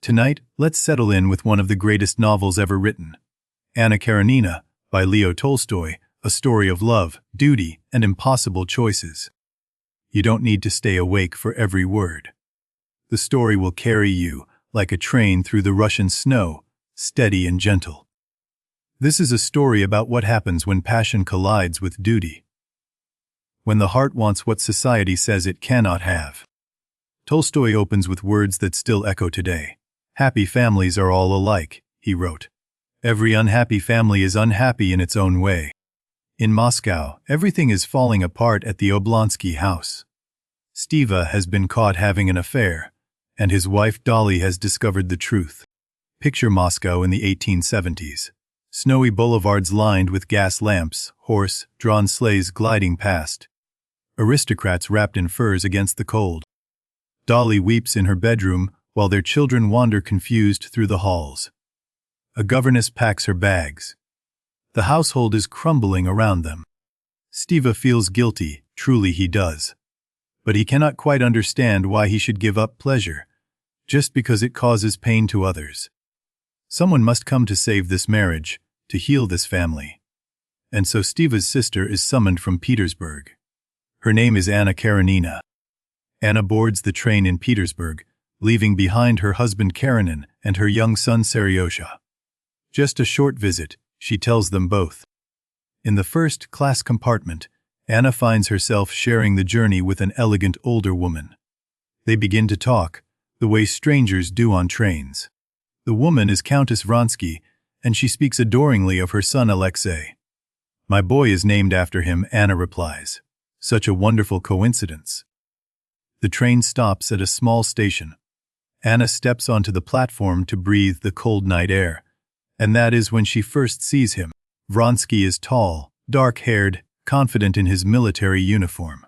Tonight, let's settle in with one of the greatest novels ever written, Anna Karenina, by Leo Tolstoy, a story of love, duty, and impossible choices. You don't need to stay awake for every word. The story will carry you, like a train through the Russian snow, steady and gentle. This is a story about what happens when passion collides with duty. When the heart wants what society says it cannot have. Tolstoy opens with words that still echo today. "Happy families are all alike," he wrote. "Every unhappy family is unhappy in its own way." In Moscow, everything is falling apart at the Oblonsky house. Stiva has been caught having an affair, and his wife Dolly has discovered the truth. Picture Moscow in the 1870s. Snowy boulevards lined with gas lamps, horse-drawn sleighs gliding past. Aristocrats wrapped in furs against the cold. Dolly weeps in her bedroom while their children wander confused through the halls. A governess packs her bags. The household is crumbling around them. Stiva feels guilty, truly he does. But he cannot quite understand why he should give up pleasure, just because it causes pain to others. Someone must come to save this marriage, to heal this family. And so Stiva's sister is summoned from Petersburg. Her name is Anna Karenina. Anna boards the train in Petersburg, leaving behind her husband Karenin and her young son Seriosha. Just a short visit, she tells them both. In the first-class compartment, Anna finds herself sharing the journey with an elegant older woman. They begin to talk, the way strangers do on trains. The woman is Countess Vronsky, and she speaks adoringly of her son Alexei. "My boy is named after him," Anna replies. "Such a wonderful coincidence." The train stops at a small station. Anna steps onto the platform to breathe the cold night air, and that is when she first sees him. Vronsky is tall, dark-haired, confident in his military uniform.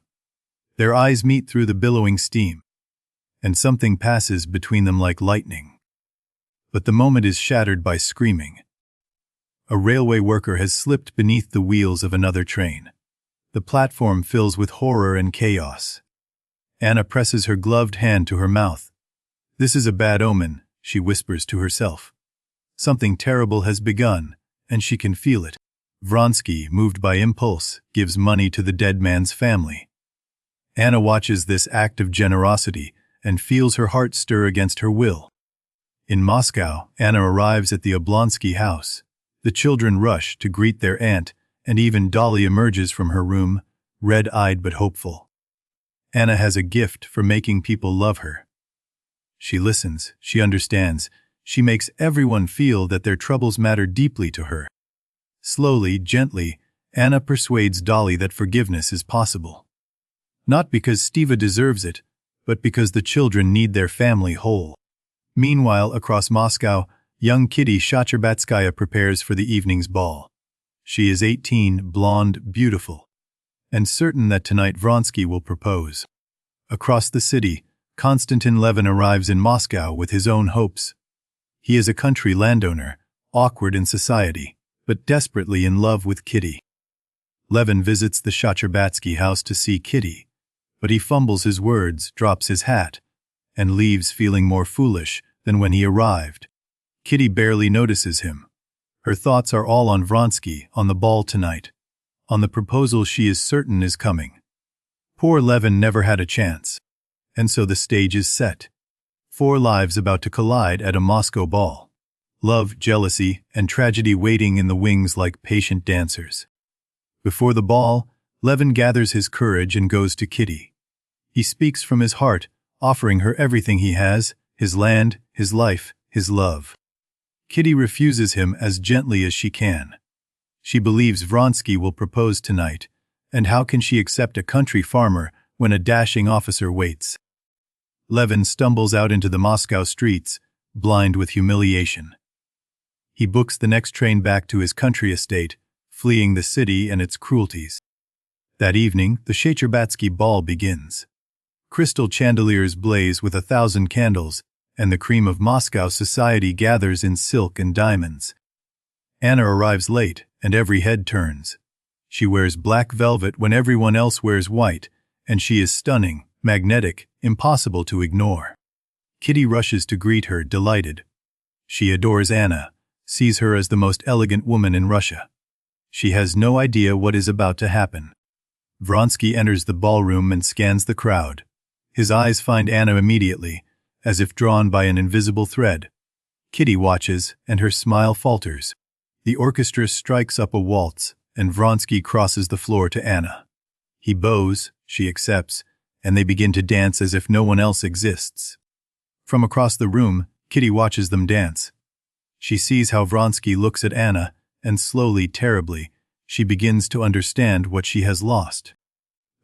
Their eyes meet through the billowing steam, and something passes between them like lightning. But the moment is shattered by screaming. A railway worker has slipped beneath the wheels of another train. The platform fills with horror and chaos. Anna presses her gloved hand to her mouth. "This is a bad omen," she whispers to herself. Something terrible has begun, and she can feel it. Vronsky, moved by impulse, gives money to the dead man's family. Anna watches this act of generosity and feels her heart stir against her will. In Moscow, Anna arrives at the Oblonsky house. The children rush to greet their aunt, and even Dolly emerges from her room, red-eyed but hopeful. Anna has a gift for making people love her. She listens, she understands, she makes everyone feel that their troubles matter deeply to her. Slowly, gently, Anna persuades Dolly that forgiveness is possible. Not because Stiva deserves it, but because the children need their family whole. Meanwhile, across Moscow, young Kitty Shcherbetskaya prepares for the evening's ball. She is 18, blonde, beautiful, and certain that tonight Vronsky will propose. Across the city, Konstantin Levin arrives in Moscow with his own hopes. He is a country landowner, awkward in society, but desperately in love with Kitty. Levin visits the Shcherbetsky house to see Kitty, but he fumbles his words, drops his hat, and leaves feeling more foolish than when he arrived. Kitty barely notices him. Her thoughts are all on Vronsky, on the ball tonight, on the proposal she is certain is coming. Poor Levin never had a chance. And so the stage is set. 4 lives about to collide at a Moscow ball. Love, jealousy, and tragedy waiting in the wings like patient dancers. Before the ball, Levin gathers his courage and goes to Kitty. He speaks from his heart, offering her everything he has, his land, his life, his love. Kitty refuses him as gently as she can. She believes Vronsky will propose tonight, and how can she accept a country farmer when a dashing officer waits? Levin stumbles out into the Moscow streets, blind with humiliation. He books the next train back to his country estate, fleeing the city and its cruelties. That evening, the Shcherbetsky ball begins. Crystal chandeliers blaze with 1,000 candles, and the cream of Moscow society gathers in silk and diamonds. Anna arrives late, and every head turns. She wears black velvet when everyone else wears white, and she is stunning, magnetic, impossible to ignore. Kitty rushes to greet her, delighted. She adores Anna, sees her as the most elegant woman in Russia. She has no idea what is about to happen. Vronsky enters the ballroom and scans the crowd. His eyes find Anna immediately, as if drawn by an invisible thread. Kitty watches, and her smile falters. The orchestra strikes up a waltz, and Vronsky crosses the floor to Anna. He bows, she accepts, and they begin to dance as if no one else exists. From across the room, Kitty watches them dance. She sees how Vronsky looks at Anna, and slowly, terribly, she begins to understand what she has lost.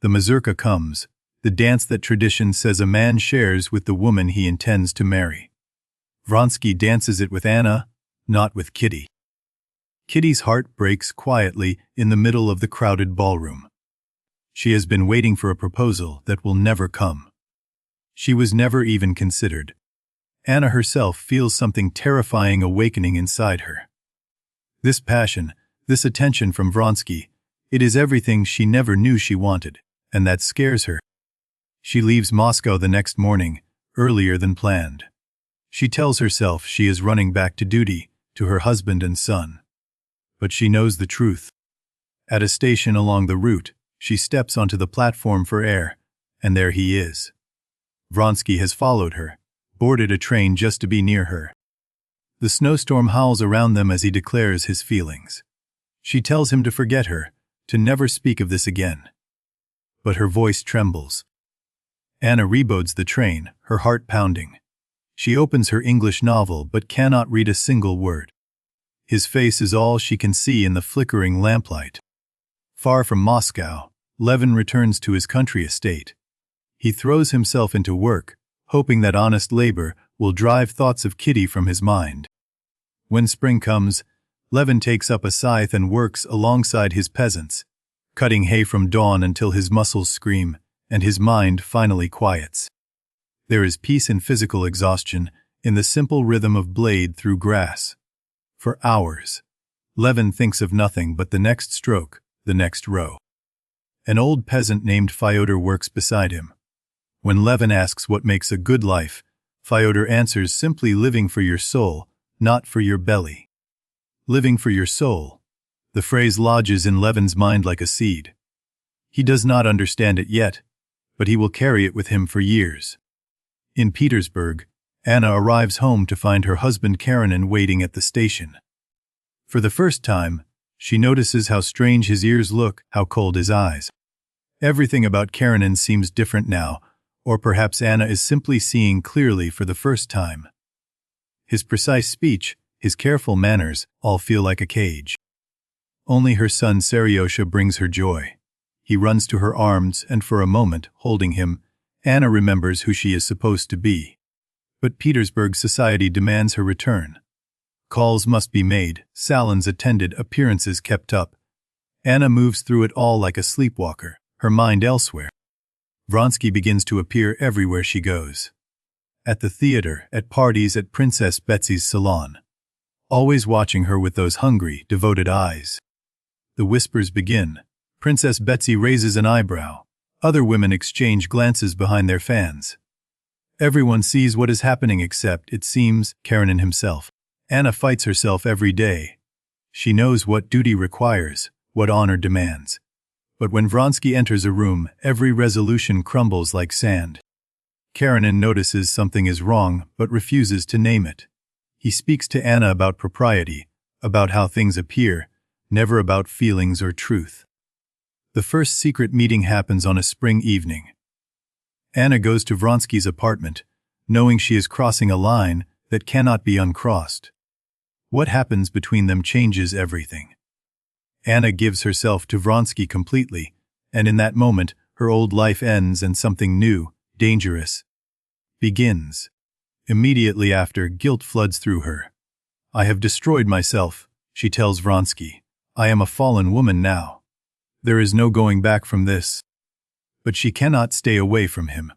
The mazurka comes, the dance that tradition says a man shares with the woman he intends to marry. Vronsky dances it with Anna, not with Kitty. Kitty's heart breaks quietly in the middle of the crowded ballroom. She has been waiting for a proposal that will never come. She was never even considered. Anna herself feels something terrifying awakening inside her. This passion, this attention from Vronsky, it is everything she never knew she wanted, and that scares her. She leaves Moscow the next morning, earlier than planned. She tells herself she is running back to duty, to her husband and son. But she knows the truth. At a station along the route, she steps onto the platform for air, and there he is. Vronsky has followed her, boarded a train just to be near her. The snowstorm howls around them as he declares his feelings. She tells him to forget her, to never speak of this again. But her voice trembles. Anna reboards the train, her heart pounding. She opens her English novel but cannot read a single word. His face is all she can see in the flickering lamplight. Far from Moscow, Levin returns to his country estate. He throws himself into work, hoping that honest labor will drive thoughts of Kitty from his mind. When spring comes, Levin takes up a scythe and works alongside his peasants, cutting hay from dawn until his muscles scream and his mind finally quiets. There is peace in physical exhaustion, in the simple rhythm of blade through grass. For hours, Levin thinks of nothing but the next stroke, the next row. An old peasant named Fyodor works beside him. When Levin asks what makes a good life, Fyodor answers simply living for your soul, not for your belly. Living for your soul. The phrase lodges in Levin's mind like a seed. He does not understand it yet, but he will carry it with him for years. In Petersburg, Anna arrives home to find her husband Karenin waiting at the station. For the first time, she notices how strange his ears look, how cold his eyes. Everything about Karenin seems different now, or perhaps Anna is simply seeing clearly for the first time. His precise speech, his careful manners, all feel like a cage. Only her son Seriosha brings her joy. He runs to her arms and for a moment, holding him, Anna remembers who she is supposed to be. But Petersburg society demands her return. Calls must be made, salons attended, appearances kept up. Anna moves through it all like a sleepwalker, her mind elsewhere. Vronsky begins to appear everywhere she goes. At the theater, at parties, at Princess Betsy's salon. Always watching her with those hungry, devoted eyes. The whispers begin. Princess Betsy raises an eyebrow. Other women exchange glances behind their fans. Everyone sees what is happening except, it seems, Karenin himself. Anna fights herself every day. She knows what duty requires, what honor demands. But when Vronsky enters a room, every resolution crumbles like sand. Karenin notices something is wrong, but refuses to name it. He speaks to Anna about propriety, about how things appear, never about feelings or truth. The first secret meeting happens on a spring evening. Anna goes to Vronsky's apartment, knowing she is crossing a line that cannot be uncrossed. What happens between them changes everything. Anna gives herself to Vronsky completely, and in that moment, her old life ends and something new, dangerous, begins. Immediately after, guilt floods through her. I have destroyed myself, she tells Vronsky. I am a fallen woman now. There is no going back from this. But she cannot stay away from him.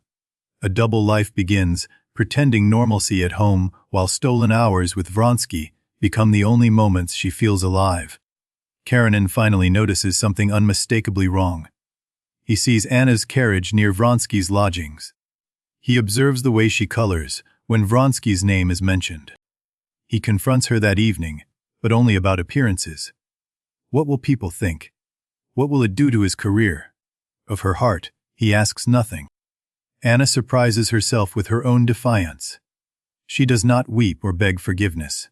A double life begins, pretending normalcy at home while stolen hours with Vronsky become the only moments she feels alive. Karenin finally notices something unmistakably wrong. He sees Anna's carriage near Vronsky's lodgings. He observes the way she colors, when Vronsky's name is mentioned. He confronts her that evening, but only about appearances. What will people think? What will it do to his career? Of her heart, he asks nothing. Anna surprises herself with her own defiance. She does not weep or beg forgiveness.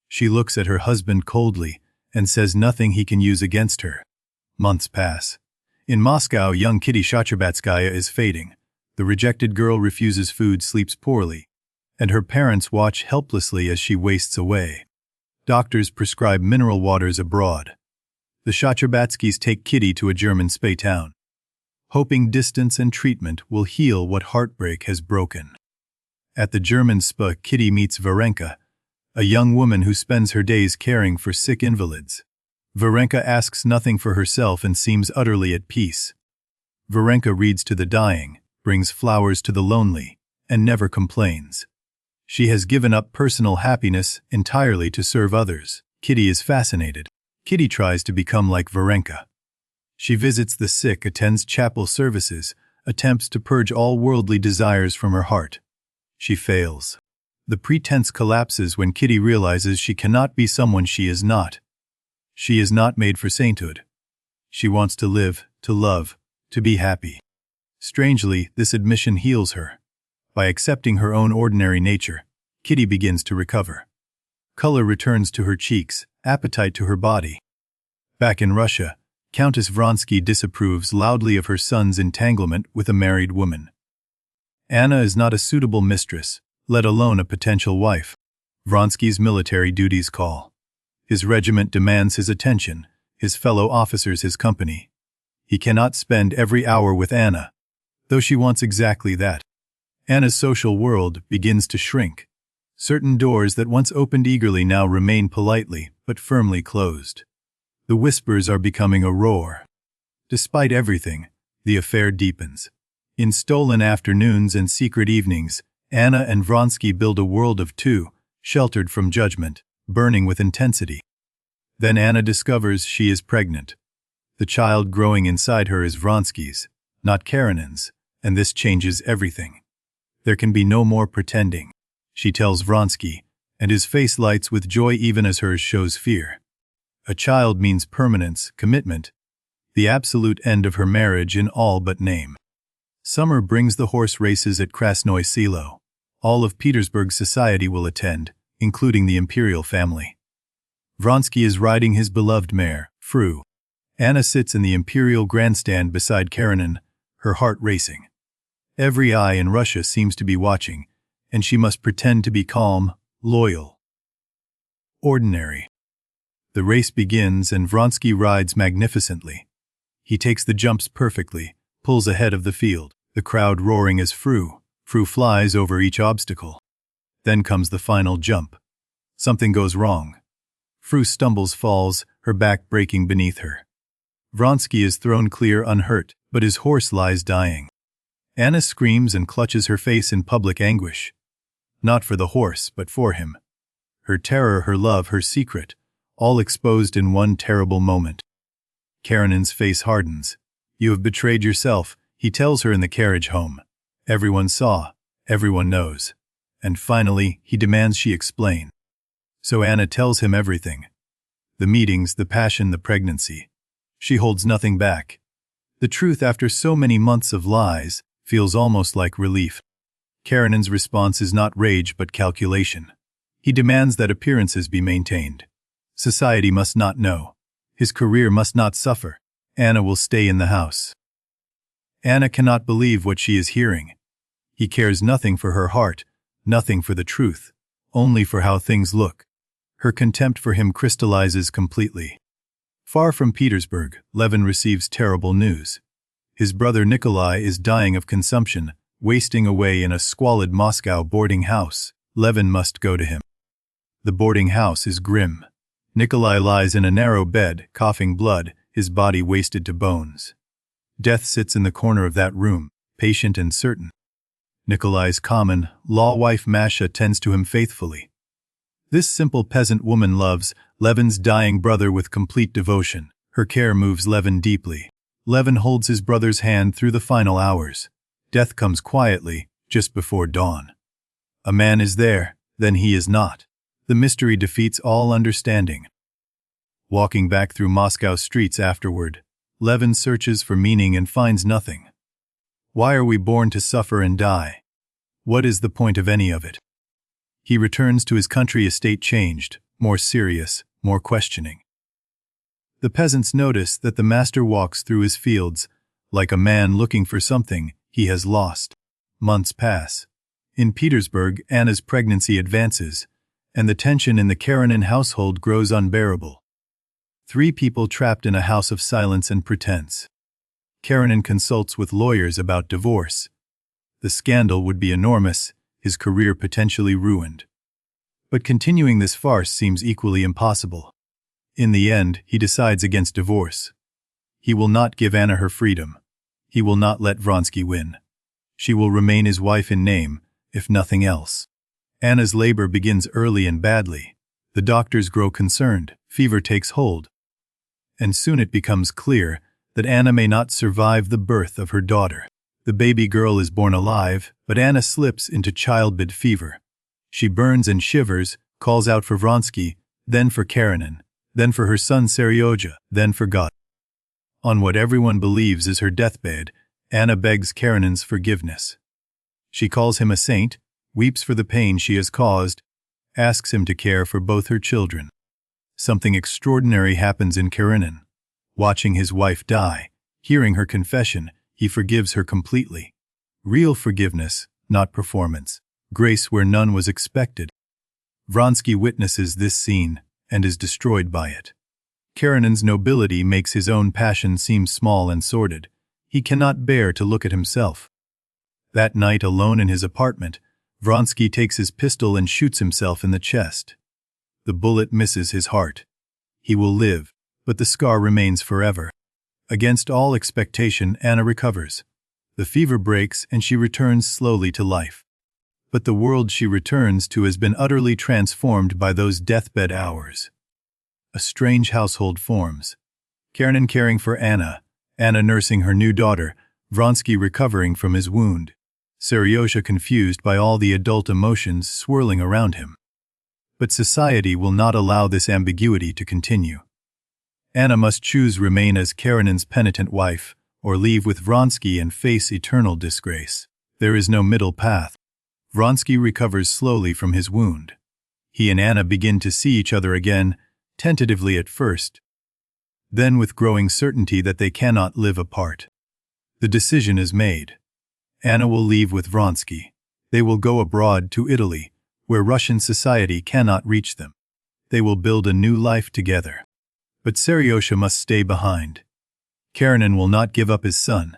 She looks at her husband coldly and says nothing he can use against her. Months pass. In Moscow, young Kitty Shacherbatskaya is fading. The rejected girl refuses food, sleeps poorly, and her parents watch helplessly as she wastes away. Doctors prescribe mineral waters abroad. The Shacherbatskys take Kitty to a German spa town, hoping distance and treatment will heal what heartbreak has broken. At the German spa, Kitty meets Varenka, a young woman who spends her days caring for sick invalids. Varenka asks nothing for herself and seems utterly at peace. Varenka reads to the dying, brings flowers to the lonely, and never complains. She has given up personal happiness entirely to serve others. Kitty is fascinated. Kitty tries to become like Varenka. She visits the sick, attends chapel services, attempts to purge all worldly desires from her heart. She fails. The pretense collapses when Kitty realizes she cannot be someone she is not. She is not made for sainthood. She wants to live, to love, to be happy. Strangely, this admission heals her. By accepting her own ordinary nature, Kitty begins to recover. Color returns to her cheeks, appetite to her body. Back in Russia, Countess Vronsky disapproves loudly of her son's entanglement with a married woman. Anna is not a suitable mistress, let alone a potential wife. Vronsky's military duties call. His regiment demands his attention, his fellow officers his company. He cannot spend every hour with Anna, though she wants exactly that. Anna's social world begins to shrink. Certain doors that once opened eagerly now remain politely but firmly closed. The whispers are becoming a roar. Despite everything, the affair deepens. In stolen afternoons and secret evenings, Anna and Vronsky build a world of two, sheltered from judgment, burning with intensity. Then Anna discovers she is pregnant. The child growing inside her is Vronsky's, not Karenin's, and this changes everything. There can be no more pretending, she tells Vronsky, and his face lights with joy even as hers shows fear. A child means permanence, commitment, the absolute end of her marriage in all but name. Summer brings the horse races at Krasnoye Selo. All of Petersburg society will attend, including the imperial family. Vronsky is riding his beloved mare, Fru. Anna sits in the imperial grandstand beside Karenin, her heart racing. Every eye in Russia seems to be watching, and she must pretend to be calm, loyal, ordinary. The race begins and Vronsky rides magnificently. He takes the jumps perfectly, pulls ahead of the field, the crowd roaring as Fru flies over each obstacle. Then comes the final jump. Something goes wrong. Fru stumbles, falls, her back breaking beneath her. Vronsky is thrown clear unhurt, but his horse lies dying. Anna screams and clutches her face in public anguish. Not for the horse, but for him. Her terror, her love, her secret, all exposed in one terrible moment. Karenin's face hardens. You have betrayed yourself, he tells her in the carriage home. Everyone saw, everyone knows. And finally, he demands she explain. So Anna tells him everything. The meetings, the passion, the pregnancy. She holds nothing back. The truth, after so many months of lies, feels almost like relief. Karenin's response is not rage but calculation. He demands that appearances be maintained. Society must not know. His career must not suffer. Anna will stay in the house. Anna cannot believe what she is hearing. He cares nothing for her heart, nothing for the truth, only for how things look. Her contempt for him crystallizes completely. Far from Petersburg, Levin receives terrible news. His brother Nikolai is dying of consumption, wasting away in a squalid Moscow boarding house. Levin must go to him. The boarding house is grim. Nikolai lies in a narrow bed, coughing blood, his body wasted to bones. Death sits in the corner of that room, patient and certain. Nikolai's common, law wife Masha tends to him faithfully. This simple peasant woman loves Levin's dying brother with complete devotion. Her care moves Levin deeply. Levin holds his brother's hand through the final hours. Death comes quietly, just before dawn. A man is there, then he is not. The mystery defeats all understanding. Walking back through Moscow streets afterward, Levin searches for meaning and finds nothing. Why are we born to suffer and die? What is the point of any of it? He returns to his country estate changed, more serious, more questioning. The peasants notice that the master walks through his fields, like a man looking for something he has lost. Months pass. In Petersburg, Anna's pregnancy advances, and the tension in the Karenin household grows unbearable. 3 people trapped in a house of silence and pretense. Karenin consults with lawyers about divorce. The scandal would be enormous, his career potentially ruined. But continuing this farce seems equally impossible. In the end, he decides against divorce. He will not give Anna her freedom. He will not let Vronsky win. She will remain his wife in name, if nothing else. Anna's labor begins early and badly. The doctors grow concerned, fever takes hold. And soon it becomes clear that Anna may not survive the birth of her daughter. The baby girl is born alive, but Anna slips into childbed fever. She burns and shivers, calls out for Vronsky, then for Karenin, then for her son Seryoja, then for God. On what everyone believes is her deathbed, Anna begs Karenin's forgiveness. She calls him a saint, weeps for the pain she has caused, asks him to care for both her children. Something extraordinary happens in Karenin. Watching his wife die, hearing her confession, he forgives her completely. Real forgiveness, not performance. Grace where none was expected. Vronsky witnesses this scene and is destroyed by it. Karenin's nobility makes his own passion seem small and sordid. He cannot bear to look at himself. That night, alone in his apartment, Vronsky takes his pistol and shoots himself in the chest. The bullet misses his heart. He will live, but the scar remains forever. Against all expectation, Anna recovers. The fever breaks and she returns slowly to life. But the world she returns to has been utterly transformed by those deathbed hours. A strange household forms. Karenin caring for Anna, Anna nursing her new daughter, Vronsky recovering from his wound, Seryosha confused by all the adult emotions swirling around him. But society will not allow this ambiguity to continue. Anna must choose remain as Karenin's penitent wife, or leave with Vronsky and face eternal disgrace. There is no middle path. Vronsky recovers slowly from his wound. He and Anna begin to see each other again, tentatively at first, then with growing certainty that they cannot live apart. The decision is made. Anna will leave with Vronsky. They will go abroad to Italy, where Russian society cannot reach them. They will build a new life together. But Seryosha must stay behind. Karenin will not give up his son.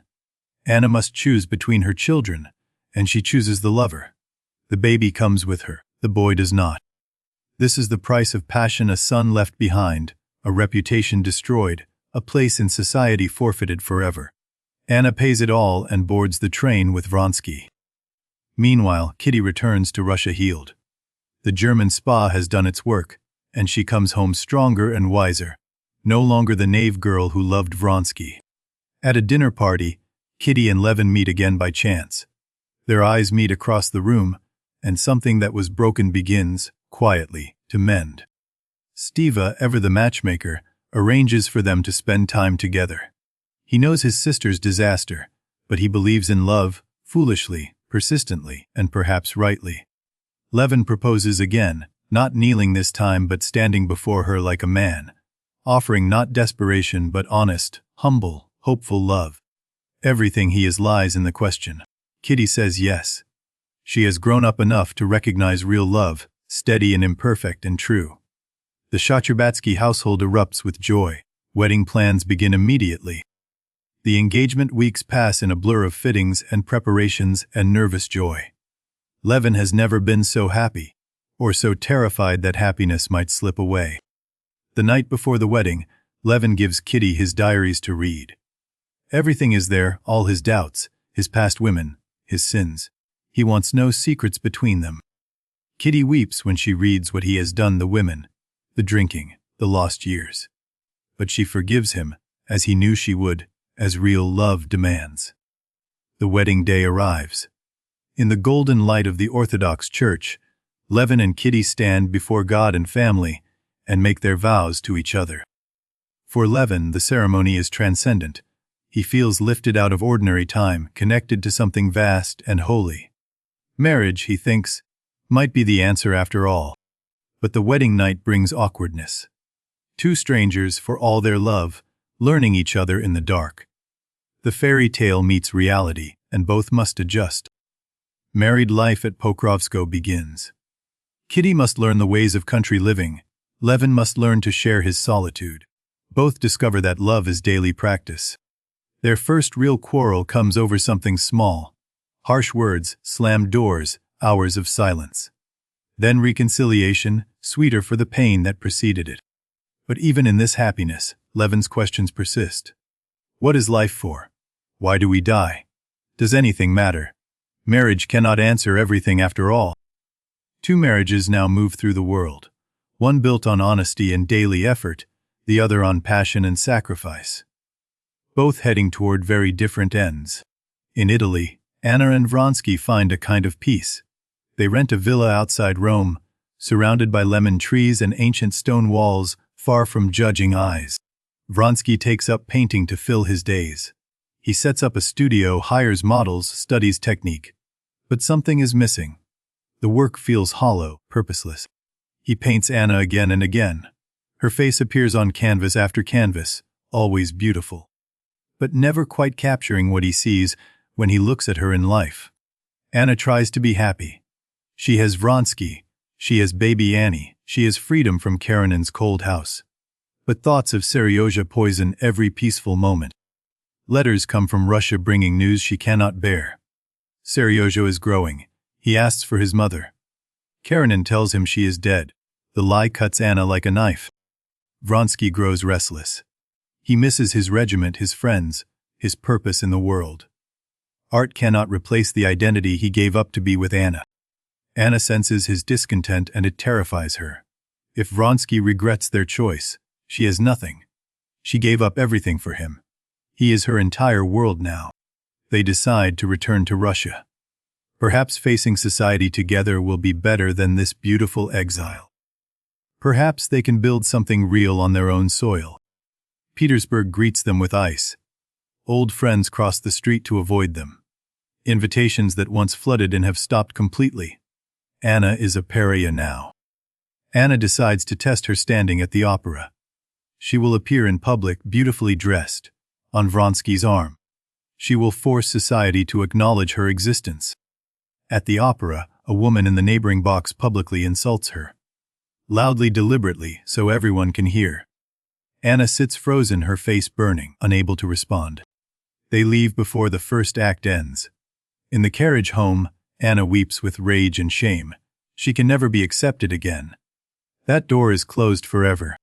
Anna must choose between her children, and she chooses the lover. The baby comes with her, the boy does not. This is the price of passion: a son left behind, a reputation destroyed, a place in society forfeited forever. Anna pays it all and boards the train with Vronsky. Meanwhile, Kitty returns to Russia healed. The German spa has done its work, and she comes home stronger and wiser, no longer the naive girl who loved Vronsky. At a dinner party, Kitty and Levin meet again by chance. Their eyes meet across the room, and something that was broken begins, quietly, to mend. Stiva, ever the matchmaker, arranges for them to spend time together. He knows his sister's disaster, but he believes in love, foolishly, persistently, and perhaps rightly. Levin proposes again, not kneeling this time but standing before her like a man, offering not desperation but honest, humble, hopeful love. Everything he is lies in the question. Kitty says yes. She has grown up enough to recognize real love, steady and imperfect and true. The Shacherbatsky household erupts with joy. Wedding plans begin immediately. The engagement weeks pass in a blur of fittings and preparations and nervous joy. Levin has never been so happy, or so terrified that happiness might slip away. The night before the wedding, Levin gives Kitty his diaries to read. Everything is there, all his doubts, his past women, his sins. He wants no secrets between them. Kitty weeps when she reads what he has done: the women, the drinking, the lost years. But she forgives him, as he knew she would, as real love demands. The wedding day arrives. In the golden light of the Orthodox Church, Levin and Kitty stand before God and family and make their vows to each other. For Levin, the ceremony is transcendent. He feels lifted out of ordinary time, connected to something vast and holy. Marriage, he thinks, might be the answer after all. But the wedding night brings awkwardness. Two strangers, for all their love, learning each other in the dark. The fairy tale meets reality, and both must adjust. Married life at Pokrovsko begins. Kitty must learn the ways of country living. Levin must learn to share his solitude. Both discover that love is daily practice. Their first real quarrel comes over something small. Harsh words, slammed doors, hours of silence. Then reconciliation, sweeter for the pain that preceded it. But even in this happiness, Levin's questions persist. What is life for? Why do we die? Does anything matter? Marriage cannot answer everything after all. Two marriages now move through the world. One built on honesty and daily effort, the other on passion and sacrifice. Both heading toward very different ends. In Italy, Anna and Vronsky find a kind of peace. They rent a villa outside Rome, surrounded by lemon trees and ancient stone walls, far from judging eyes. Vronsky takes up painting to fill his days. He sets up a studio, hires models, studies technique. But something is missing. The work feels hollow, purposeless. He paints Anna again and again. Her face appears on canvas after canvas, always beautiful. But never quite capturing what he sees when he looks at her in life. Anna tries to be happy. She has Vronsky. She has baby Annie. She has freedom from Karenin's cold house. But thoughts of Seryozha poison every peaceful moment. Letters come from Russia bringing news she cannot bear. Seryozha is growing. He asks for his mother. Karenin tells him she is dead. The lie cuts Anna like a knife. Vronsky grows restless. He misses his regiment, his friends, his purpose in the world. Art cannot replace the identity he gave up to be with Anna. Anna senses his discontent and it terrifies her. If Vronsky regrets their choice, she has nothing. She gave up everything for him. He is her entire world now. They decide to return to Russia. Perhaps facing society together will be better than this beautiful exile. Perhaps they can build something real on their own soil. Petersburg greets them with ice. Old friends cross the street to avoid them. Invitations that once flooded in have stopped completely. Anna is a pariah now. Anna decides to test her standing at the opera. She will appear in public beautifully dressed, on Vronsky's arm. She will force society to acknowledge her existence. At the opera, a woman in the neighboring box publicly insults her. Loudly, deliberately, so everyone can hear. Anna sits frozen, her face burning, unable to respond. They leave before the first act ends. In the carriage home, Anna weeps with rage and shame. She can never be accepted again. That door is closed forever.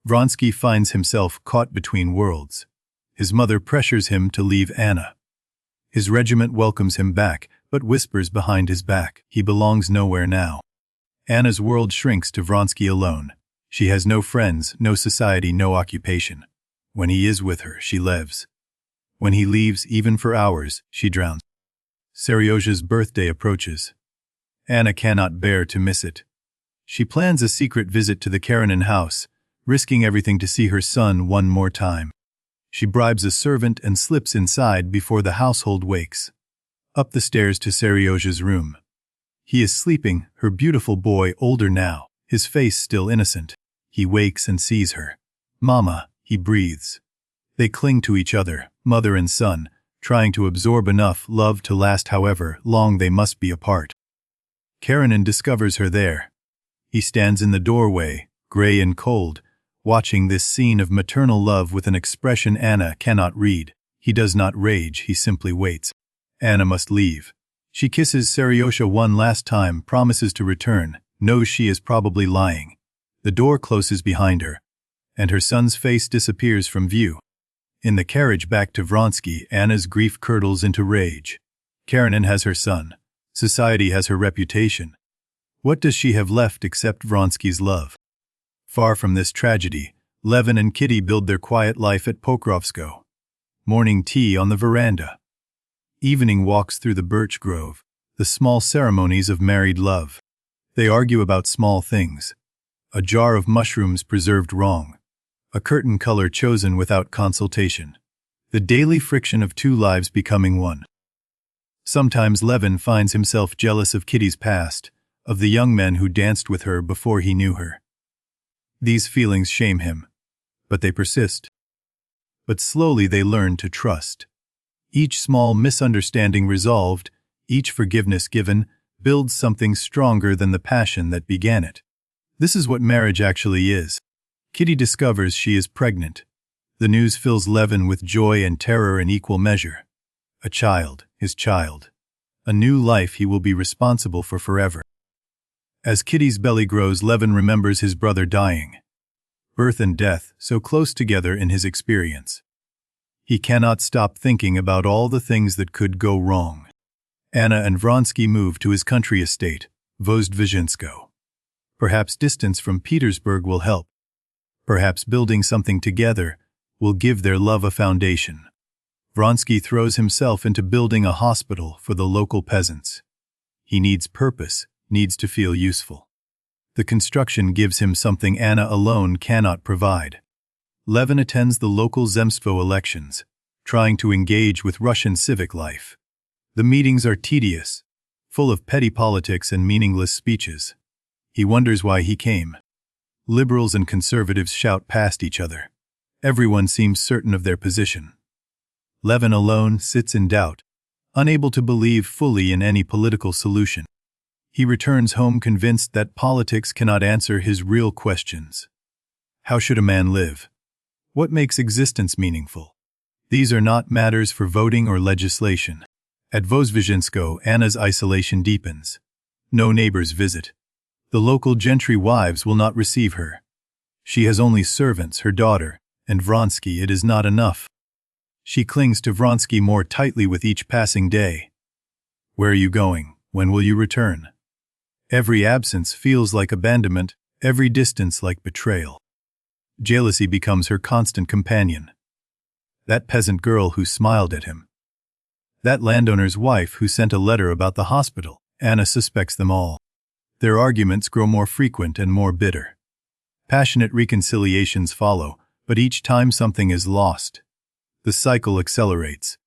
Vronsky finds himself caught between worlds. His mother pressures him to leave Anna. His regiment welcomes him back, but whispers behind his back. He belongs nowhere now. Anna's world shrinks to Vronsky alone. She has no friends, no society, no occupation. When he is with her, she lives. When he leaves, even for hours, she drowns. Seryozha's birthday approaches. Anna cannot bear to miss it. She plans a secret visit to the Karenin house, risking everything to see her son one more time. She bribes a servant and slips inside before the household wakes. Up the stairs to Seryozha's room. He is sleeping, her beautiful boy, older now, his face still innocent. He wakes and sees her. "Mama," he breathes. They cling to each other, mother and son, trying to absorb enough love to last however long they must be apart. Karenin discovers her there. He stands in the doorway, gray and cold, watching this scene of maternal love with an expression Anna cannot read. He does not rage, he simply waits. Anna must leave. She kisses Seryozha one last time, promises to return, knows she is probably lying. The door closes behind her, and her son's face disappears from view. In the carriage back to Vronsky, Anna's grief curdles into rage. Karenin has her son. Society has her reputation. What does she have left except Vronsky's love? Far from this tragedy, Levin and Kitty build their quiet life at Pokrovsko. Morning tea on the veranda. Evening walks through the birch grove. The the small ceremonies of married love. They argue about small things. A jar of mushrooms preserved wrong. A curtain color chosen without consultation. The daily friction of two lives becoming one. Sometimes Levin finds himself jealous of Kitty's past, of the young men who danced with her before he knew her. These feelings shame him, but they persist. But slowly they learn to trust. Each small misunderstanding resolved, each forgiveness given, builds something stronger than the passion that began it. This is what marriage actually is. Kitty discovers she is pregnant. The news fills Levin with joy and terror in equal measure. A child, his child. A new life he will be responsible for forever. As Kitty's belly grows, Levin remembers his brother dying. Birth and death, so close together in his experience. He cannot stop thinking about all the things that could go wrong. Anna and Vronsky move to his country estate, Vozdvizhinsko. Perhaps distance from Petersburg will help. Perhaps building something together will give their love a foundation. Vronsky throws himself into building a hospital for the local peasants. He needs purpose, needs to feel useful. The construction gives him something Anna alone cannot provide. Levin attends the local Zemstvo elections, trying to engage with Russian civic life. The meetings are tedious, full of petty politics and meaningless speeches. He wonders why he came. Liberals and conservatives shout past each other. Everyone seems certain of their position. Levin alone sits in doubt, unable to believe fully in any political solution. He returns home convinced that politics cannot answer his real questions. How should a man live? What makes existence meaningful? These are not matters for voting or legislation. At Vozdvizhinsko, Anna's isolation deepens. No neighbors visit. The local gentry wives will not receive her. She has only servants, her daughter, and Vronsky. It is not enough. She clings to Vronsky more tightly with each passing day. Where are you going? When will you return? Every absence feels like abandonment, every distance like betrayal. Jealousy becomes her constant companion. That peasant girl who smiled at him. That landowner's wife who sent a letter about the hospital. Anna suspects them all. Their arguments grow more frequent and more bitter. Passionate reconciliations follow, but each time something is lost. The cycle accelerates,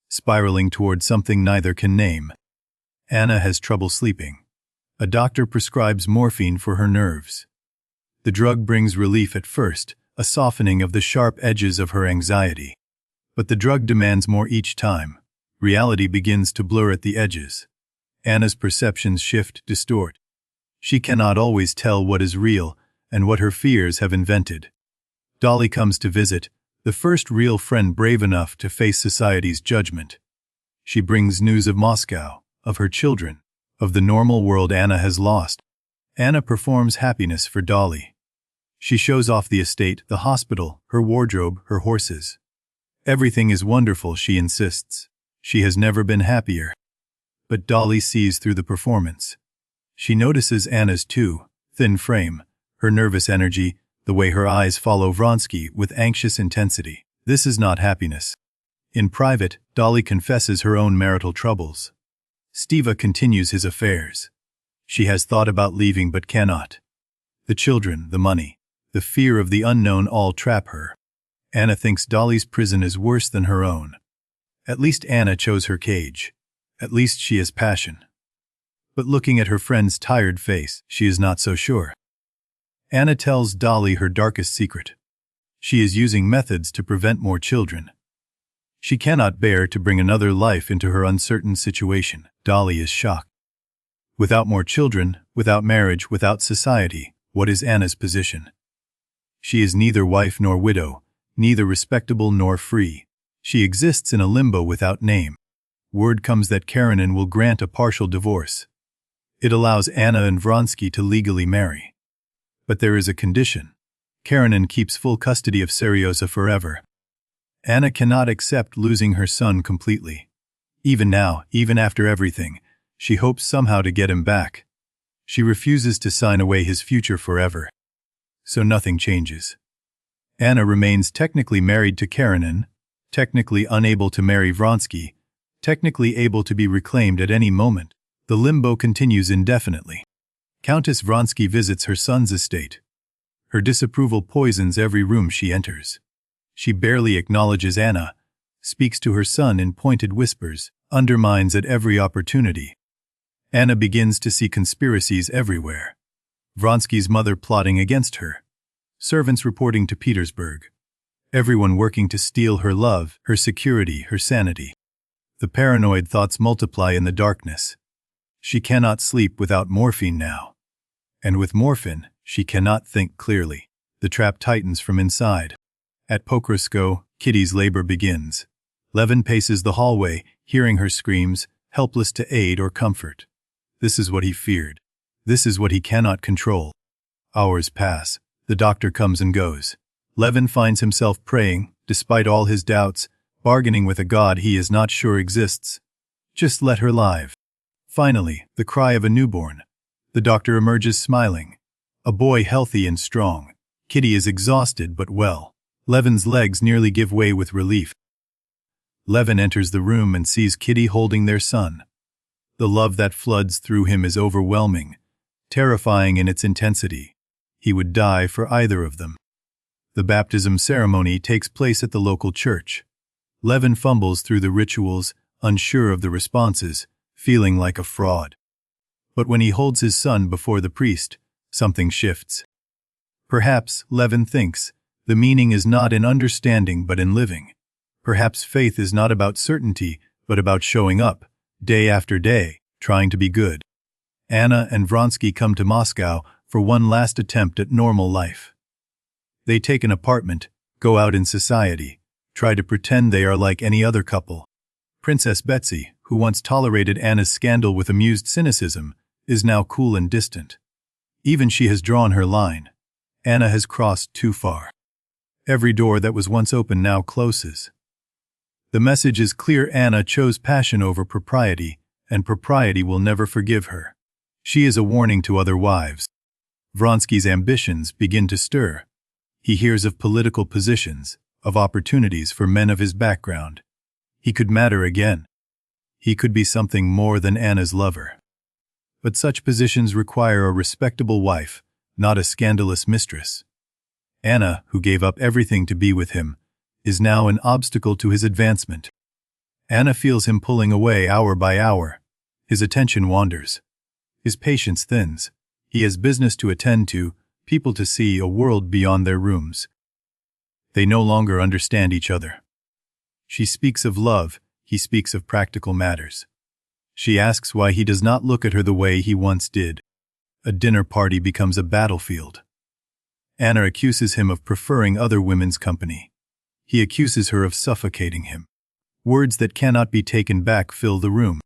spiraling toward something neither can name. Anna has trouble sleeping. A doctor prescribes morphine for her nerves. The drug brings relief at first, a softening of the sharp edges of her anxiety. But the drug demands more each time. Reality begins to blur at the edges. Anna's perceptions shift, distort. She cannot always tell what is real and what her fears have invented. Dolly comes to visit, the first real friend brave enough to face society's judgment. She brings news of Moscow, of her children, of the normal world Anna has lost. Anna performs happiness for Dolly. She shows off the estate, the hospital, her wardrobe, her horses. Everything is wonderful, she insists. She has never been happier. But Dolly sees through the performance. She notices Anna's too thin frame, her nervous energy, the way her eyes follow Vronsky with anxious intensity. This is not happiness. In private, Dolly confesses her own marital troubles. Stiva continues his affairs. She has thought about leaving but cannot. The children, the money, the fear of the unknown all trap her. Anna thinks Dolly's prison is worse than her own. At least Anna chose her cage. At least she has passion. But looking at her friend's tired face, she is not so sure. Anna tells Dolly her darkest secret. She is using methods to prevent more children. She cannot bear to bring another life into her uncertain situation. Dolly is shocked. Without more children, without marriage, without society, what is Anna's position? She is neither wife nor widow, neither respectable nor free. She exists in a limbo without name. Word comes that Karenina will grant a partial divorce. It allows Anna and Vronsky to legally marry. But there is a condition. Karenina keeps full custody of Seryoza forever. Anna cannot accept losing her son completely. Even now, even after everything, she hopes somehow to get him back. She refuses to sign away his future forever. So nothing changes. Anna remains technically married to Karenina, technically unable to marry Vronsky, technically able to be reclaimed at any moment. The limbo continues indefinitely. Countess Vronsky visits her son's estate. Her disapproval poisons every room she enters. She barely acknowledges Anna, speaks to her son in pointed whispers, undermines at every opportunity. Anna begins to see conspiracies everywhere. Vronsky's mother plotting against her. Servants reporting to Petersburg. Everyone working to steal her love, her security, her sanity. The paranoid thoughts multiply in the darkness. She cannot sleep without morphine now. And with morphine, she cannot think clearly. The trap tightens from inside. At Pokrovskoe, Kitty's labor begins. Levin paces the hallway, hearing her screams, helpless to aid or comfort. This is what he feared. This is what he cannot control. Hours pass. The doctor comes and goes. Levin finds himself praying, despite all his doubts, bargaining with a God he is not sure exists. Just let her live. Finally, the cry of a newborn. The doctor emerges smiling. A boy healthy and strong. Kitty is exhausted but well. Levin's legs nearly give way with relief. Levin enters the room and sees Kitty holding their son. The love that floods through him is overwhelming, terrifying in its intensity. He would die for either of them. The baptism ceremony takes place at the local church. Levin fumbles through the rituals, unsure of the responses, feeling like a fraud. But when he holds his son before the priest, something shifts. Perhaps, Levin thinks, the meaning is not in understanding but in living. Perhaps faith is not about certainty, but about showing up, day after day, trying to be good. Anna and Vronsky come to Moscow for one last attempt at normal life. They take an apartment, go out in society, try to pretend they are like any other couple. Princess Betsy, who once tolerated Anna's scandal with amused cynicism, is now cool and distant. Even she has drawn her line. Anna has crossed too far. Every door that was once open now closes. The message is clear: Anna chose passion over propriety, and propriety will never forgive her. She is a warning to other wives. Vronsky's ambitions begin to stir. He hears of political positions, of opportunities for men of his background. He could matter again. He could be something more than Anna's lover. But such positions require a respectable wife, not a scandalous mistress. Anna, who gave up everything to be with him, is now an obstacle to his advancement. Anna feels him pulling away hour by hour. His attention wanders. His patience thins. He has business to attend to, people to see, a world beyond their rooms. They no longer understand each other. She speaks of love, he speaks of practical matters. She asks why he does not look at her the way he once did. A dinner party becomes a battlefield. Anna accuses him of preferring other women's company. He accuses her of suffocating him. Words that cannot be taken back fill the room.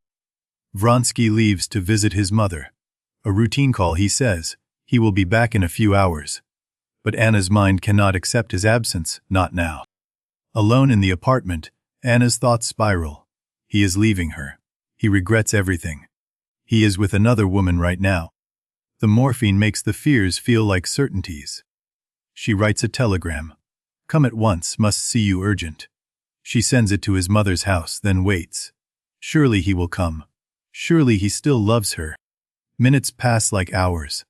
Vronsky leaves to visit his mother. A routine call, he says. He will be back in a few hours. But Anna's mind cannot accept his absence, not now. Alone in the apartment, Anna's thoughts spiral. He is leaving her. He regrets everything. He is with another woman right now. The morphine makes the fears feel like certainties. She writes a telegram. Come at once, must see you urgent. She sends it to his mother's house, then waits. Surely he will come. Surely he still loves her. Minutes pass like hours.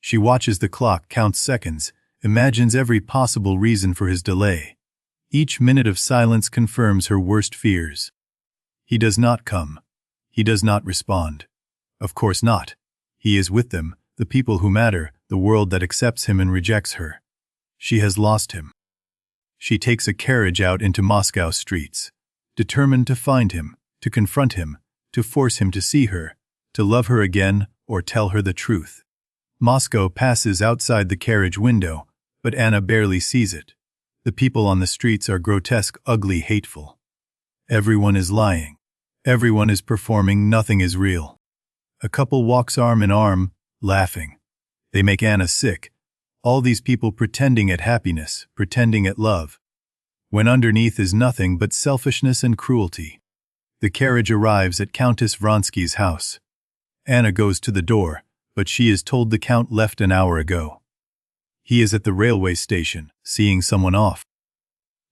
She watches the clock, counts seconds, imagines every possible reason for his delay. Each minute of silence confirms her worst fears. He does not come. He does not respond. Of course not. He is with them, the people who matter, the world that accepts him and rejects her. She has lost him. She takes a carriage out into Moscow streets, determined to find him, to confront him, to force him to see her, to love her again or tell her the truth. Moscow passes outside the carriage window, but Anna barely sees it. The people on the streets are grotesque, ugly, hateful. Everyone is lying. Everyone is performing, nothing is real. A couple walks arm in arm, laughing. They make Anna sick. All these people pretending at happiness, pretending at love, when underneath is nothing but selfishness and cruelty. The carriage arrives at Countess Vronsky's house. Anna goes to the door, but she is told the Count left an hour ago. He is at the railway station, seeing someone off.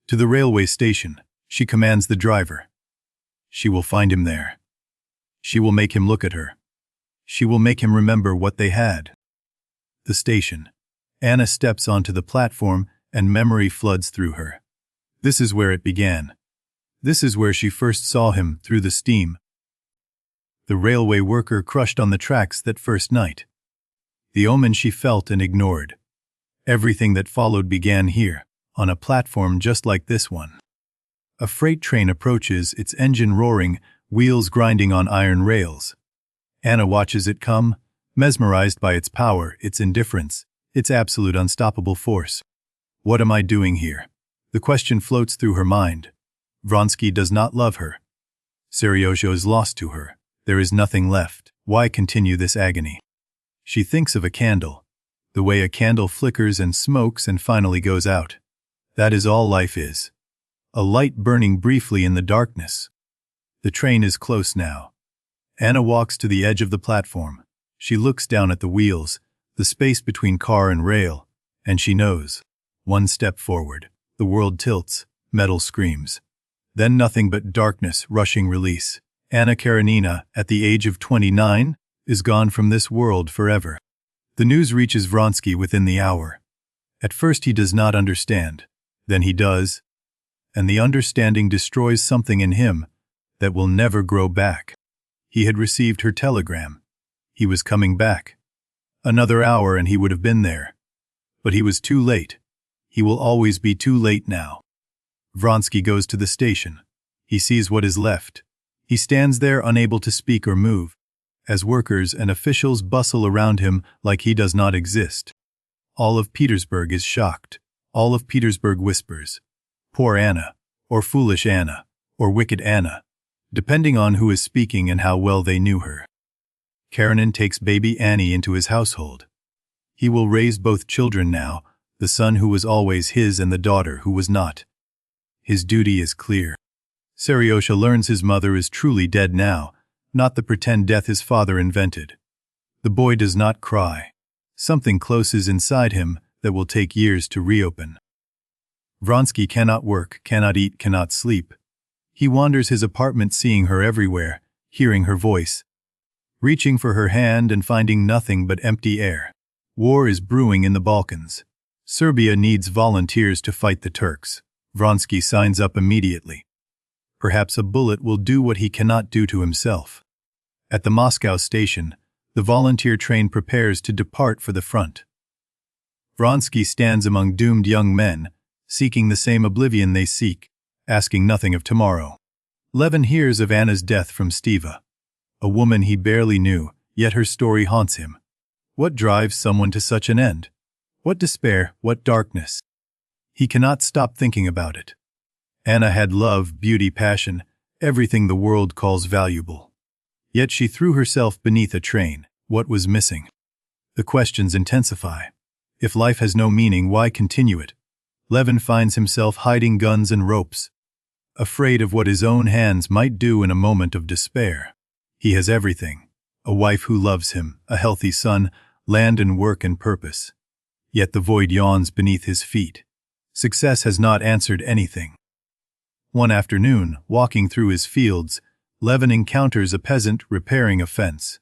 To the railway station, she commands the driver. She will find him there. She will make him look at her, She will make him remember what they had. The station. Anna steps onto the platform and memory floods through her. This is where it began. This is where she first saw him, through the steam. The railway worker crushed on the tracks that first night. The omen she felt and ignored. Everything that followed began here, on a platform just like this one. A freight train approaches, its engine roaring, wheels grinding on iron rails. Anna watches it come, mesmerized by its power, its indifference, its absolute unstoppable force. What am I doing here? The question floats through her mind. Vronsky does not love her. Seryozha is lost to her. There is nothing left. Why continue this agony? She thinks of a candle. The way a candle flickers and smokes and finally goes out. That is all life is. A light burning briefly in the darkness. The train is close now. Anna walks to the edge of the platform. She looks down at the wheels, the space between car and rail, and she knows. One step forward. The world tilts. Metal screams. Then nothing but darkness, rushing release. Anna Karenina, at the age of 29, is gone from this world forever. The news reaches Vronsky within the hour. At first he does not understand. Then he does. And the understanding destroys something in him that will never grow back. He had received her telegram. He was coming back. Another hour and he would have been there. But he was too late. He will always be too late now. Vronsky goes to the station. He sees what is left. He stands there unable to speak or move, as workers and officials bustle around him like he does not exist. All of Petersburg is shocked. All of Petersburg whispers, "Poor Anna," or "Foolish Anna," or "Wicked Anna," depending on who is speaking and how well they knew her. Karenin takes baby Annie into his household. He will raise both children now, the son who was always his and the daughter who was not. His duty is clear. Seryozha learns his mother is truly dead now, not the pretend death his father invented. The boy does not cry. Something closes inside him that will take years to reopen. Vronsky cannot work, cannot eat, cannot sleep. He wanders his apartment seeing her everywhere, hearing her voice, reaching for her hand and finding nothing but empty air. War is brewing in the Balkans. Serbia needs volunteers to fight the Turks. Vronsky signs up immediately. Perhaps a bullet will do what he cannot do to himself. At the Moscow station, the volunteer train prepares to depart for the front. Vronsky stands among doomed young men, seeking the same oblivion they seek, asking nothing of tomorrow. Levin hears of Anna's death from Stiva, a woman he barely knew, yet her story haunts him. What drives someone to such an end? What despair, what darkness? He cannot stop thinking about it. Anna had love, beauty, passion, everything the world calls valuable. Yet she threw herself beneath a train. What was missing? The questions intensify. If life has no meaning, why continue it? Levin finds himself hiding guns and ropes, afraid of what his own hands might do in a moment of despair. He has everything: a wife who loves him, a healthy son, land and work and purpose. Yet the void yawns beneath his feet. Success has not answered anything. One afternoon, walking through his fields, Levin encounters a peasant repairing a fence.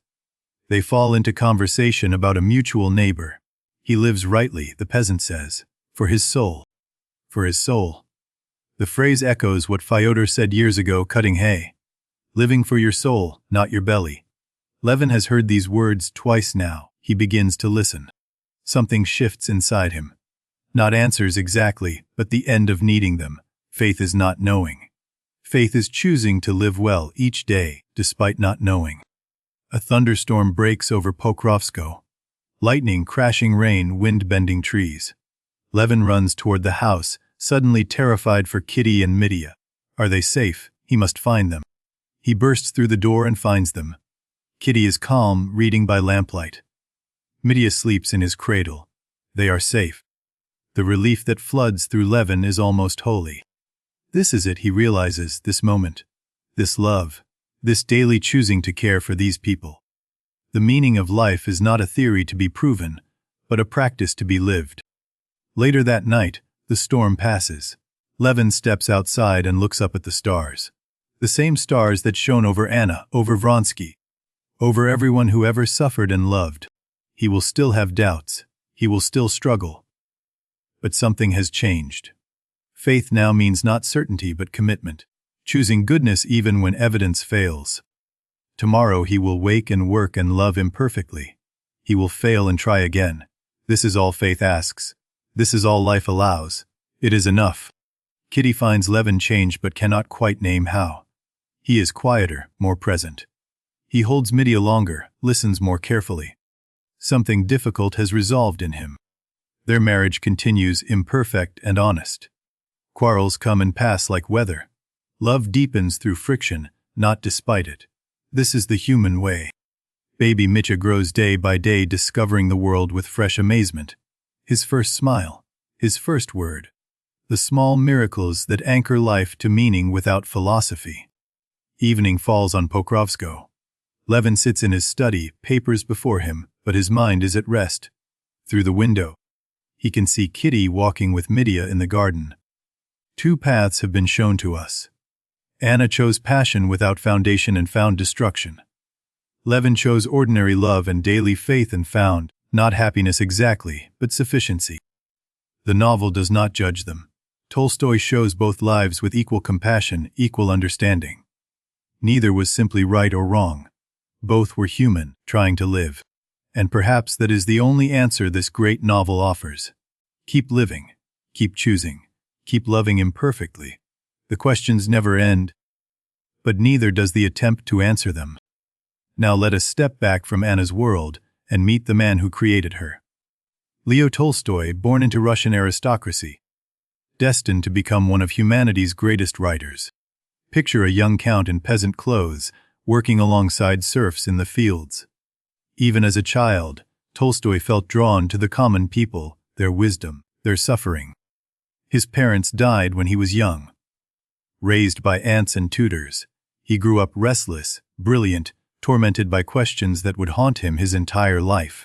They fall into conversation about a mutual neighbor. He lives rightly, the peasant says, for his soul. For his soul. The phrase echoes what Fyodor said years ago cutting hay. Living for your soul, not your belly. Levin has heard these words twice now. He begins to listen. Something shifts inside him. Not answers exactly, but the end of needing them. Faith is not knowing. Faith is choosing to live well each day, despite not knowing. A thunderstorm breaks over Pokrovskoe. Lightning, crashing rain, wind-bending trees. Levin runs toward the house, suddenly terrified for Kitty and Mitya. Are they safe? He must find them. He bursts through the door and finds them. Kitty is calm, reading by lamplight. Mitya sleeps in his cradle. They are safe. The relief that floods through Levin is almost holy. This is it, he realizes, this moment. This love. This daily choosing to care for these people. The meaning of life is not a theory to be proven, but a practice to be lived. Later that night, the storm passes. Levin steps outside and looks up at the stars. The same stars that shone over Anna, over Vronsky, over everyone who ever suffered and loved. He will still have doubts. He will still struggle. But something has changed. Faith now means not certainty but commitment, choosing goodness even when evidence fails. Tomorrow he will wake and work and love imperfectly. He will fail and try again. This is all faith asks. This is all life allows. It is enough. Kitty finds Levin change but cannot quite name how. He is quieter, more present. He holds Midia longer, listens more carefully. Something difficult has resolved in him. Their marriage continues imperfect and honest. Quarrels come and pass like weather. Love deepens through friction, not despite it. This is the human way. Baby Mitya grows day by day, discovering the world with fresh amazement. His first smile, his first word. The small miracles that anchor life to meaning without philosophy. Evening falls on Pokrovskoe. Levin sits in his study, papers before him, but his mind is at rest. Through the window, he can see Kitty walking with Midia in the garden. Two paths have been shown to us. Anna chose passion without foundation and found destruction. Levin chose ordinary love and daily faith and found, not happiness exactly, but sufficiency. The novel does not judge them. Tolstoy shows both lives with equal compassion, equal understanding. Neither was simply right or wrong. Both were human, trying to live. And perhaps that is the only answer this great novel offers. Keep living, keep choosing, keep loving imperfectly. The questions never end, but neither does the attempt to answer them. Now let us step back from Anna's world and meet the man who created her. Leo Tolstoy, born into Russian aristocracy, destined to become one of humanity's greatest writers. Picture a young count in peasant clothes, working alongside serfs in the fields. Even as a child, Tolstoy felt drawn to the common people, their wisdom, their suffering. His parents died when he was young. Raised by aunts and tutors, he grew up restless, brilliant, tormented by questions that would haunt him his entire life.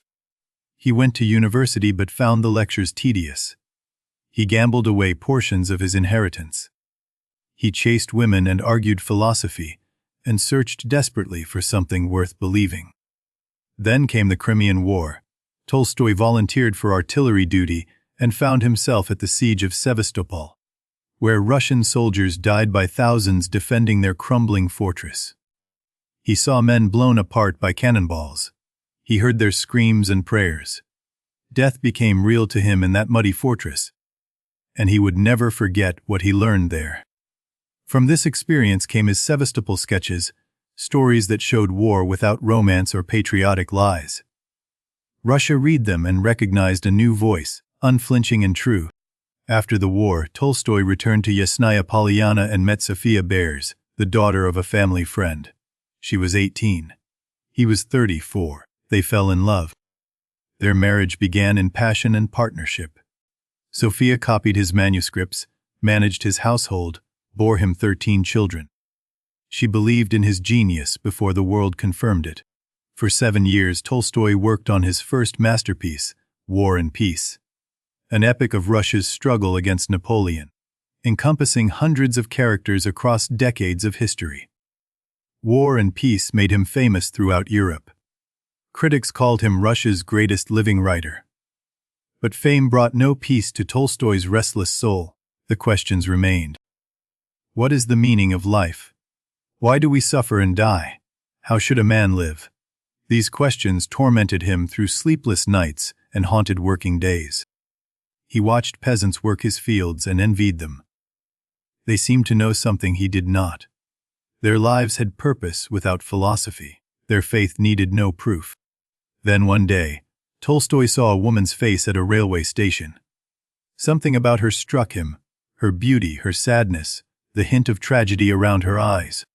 He went to university but found the lectures tedious. He gambled away portions of his inheritance. He chased women and argued philosophy, and searched desperately for something worth believing. Then came the Crimean War. Tolstoy volunteered for artillery duty and found himself at the siege of Sevastopol, where Russian soldiers died by thousands defending their crumbling fortress. He saw men blown apart by cannonballs. He heard their screams and prayers. Death became real to him in that muddy fortress, and he would never forget what he learned there. From this experience came his Sevastopol sketches, stories that showed war without romance or patriotic lies. Russia read them and recognized a new voice, unflinching and true. After the war, Tolstoy returned to Yasnaya Polyana and met Sophia Bears, the daughter of a family friend. She was 18. He was 34. They fell in love. Their marriage began in passion and partnership. Sophia copied his manuscripts, managed his household, bore him 13 children. She believed in his genius before the world confirmed it. For 7 years, Tolstoy worked on his first masterpiece, War and Peace, an epic of Russia's struggle against Napoleon, encompassing hundreds of characters across decades of history. War and Peace made him famous throughout Europe. Critics called him Russia's greatest living writer. But fame brought no peace to Tolstoy's restless soul. The questions remained. What is the meaning of life? Why do we suffer and die? How should a man live? These questions tormented him through sleepless nights and haunted working days. He watched peasants work his fields and envied them. They seemed to know something he did not. Their lives had purpose without philosophy. Their faith needed no proof. Then one day, Tolstoy saw a woman's face at a railway station. Something about her struck him, her beauty, her sadness, the hint of tragedy around her eyes.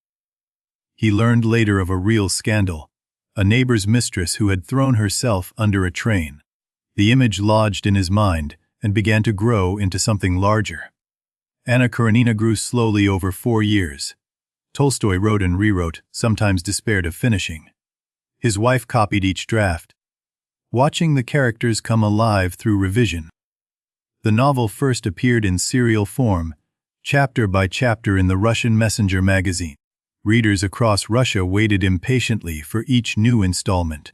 He learned later of a real scandal, a neighbor's mistress who had thrown herself under a train. The image lodged in his mind and began to grow into something larger. Anna Karenina grew slowly over 4 years. Tolstoy wrote and rewrote, sometimes despaired of finishing. His wife copied each draft, watching the characters come alive through revision. The novel first appeared in serial form, chapter by chapter in the Russian Messenger magazine. Readers across Russia waited impatiently for each new installment.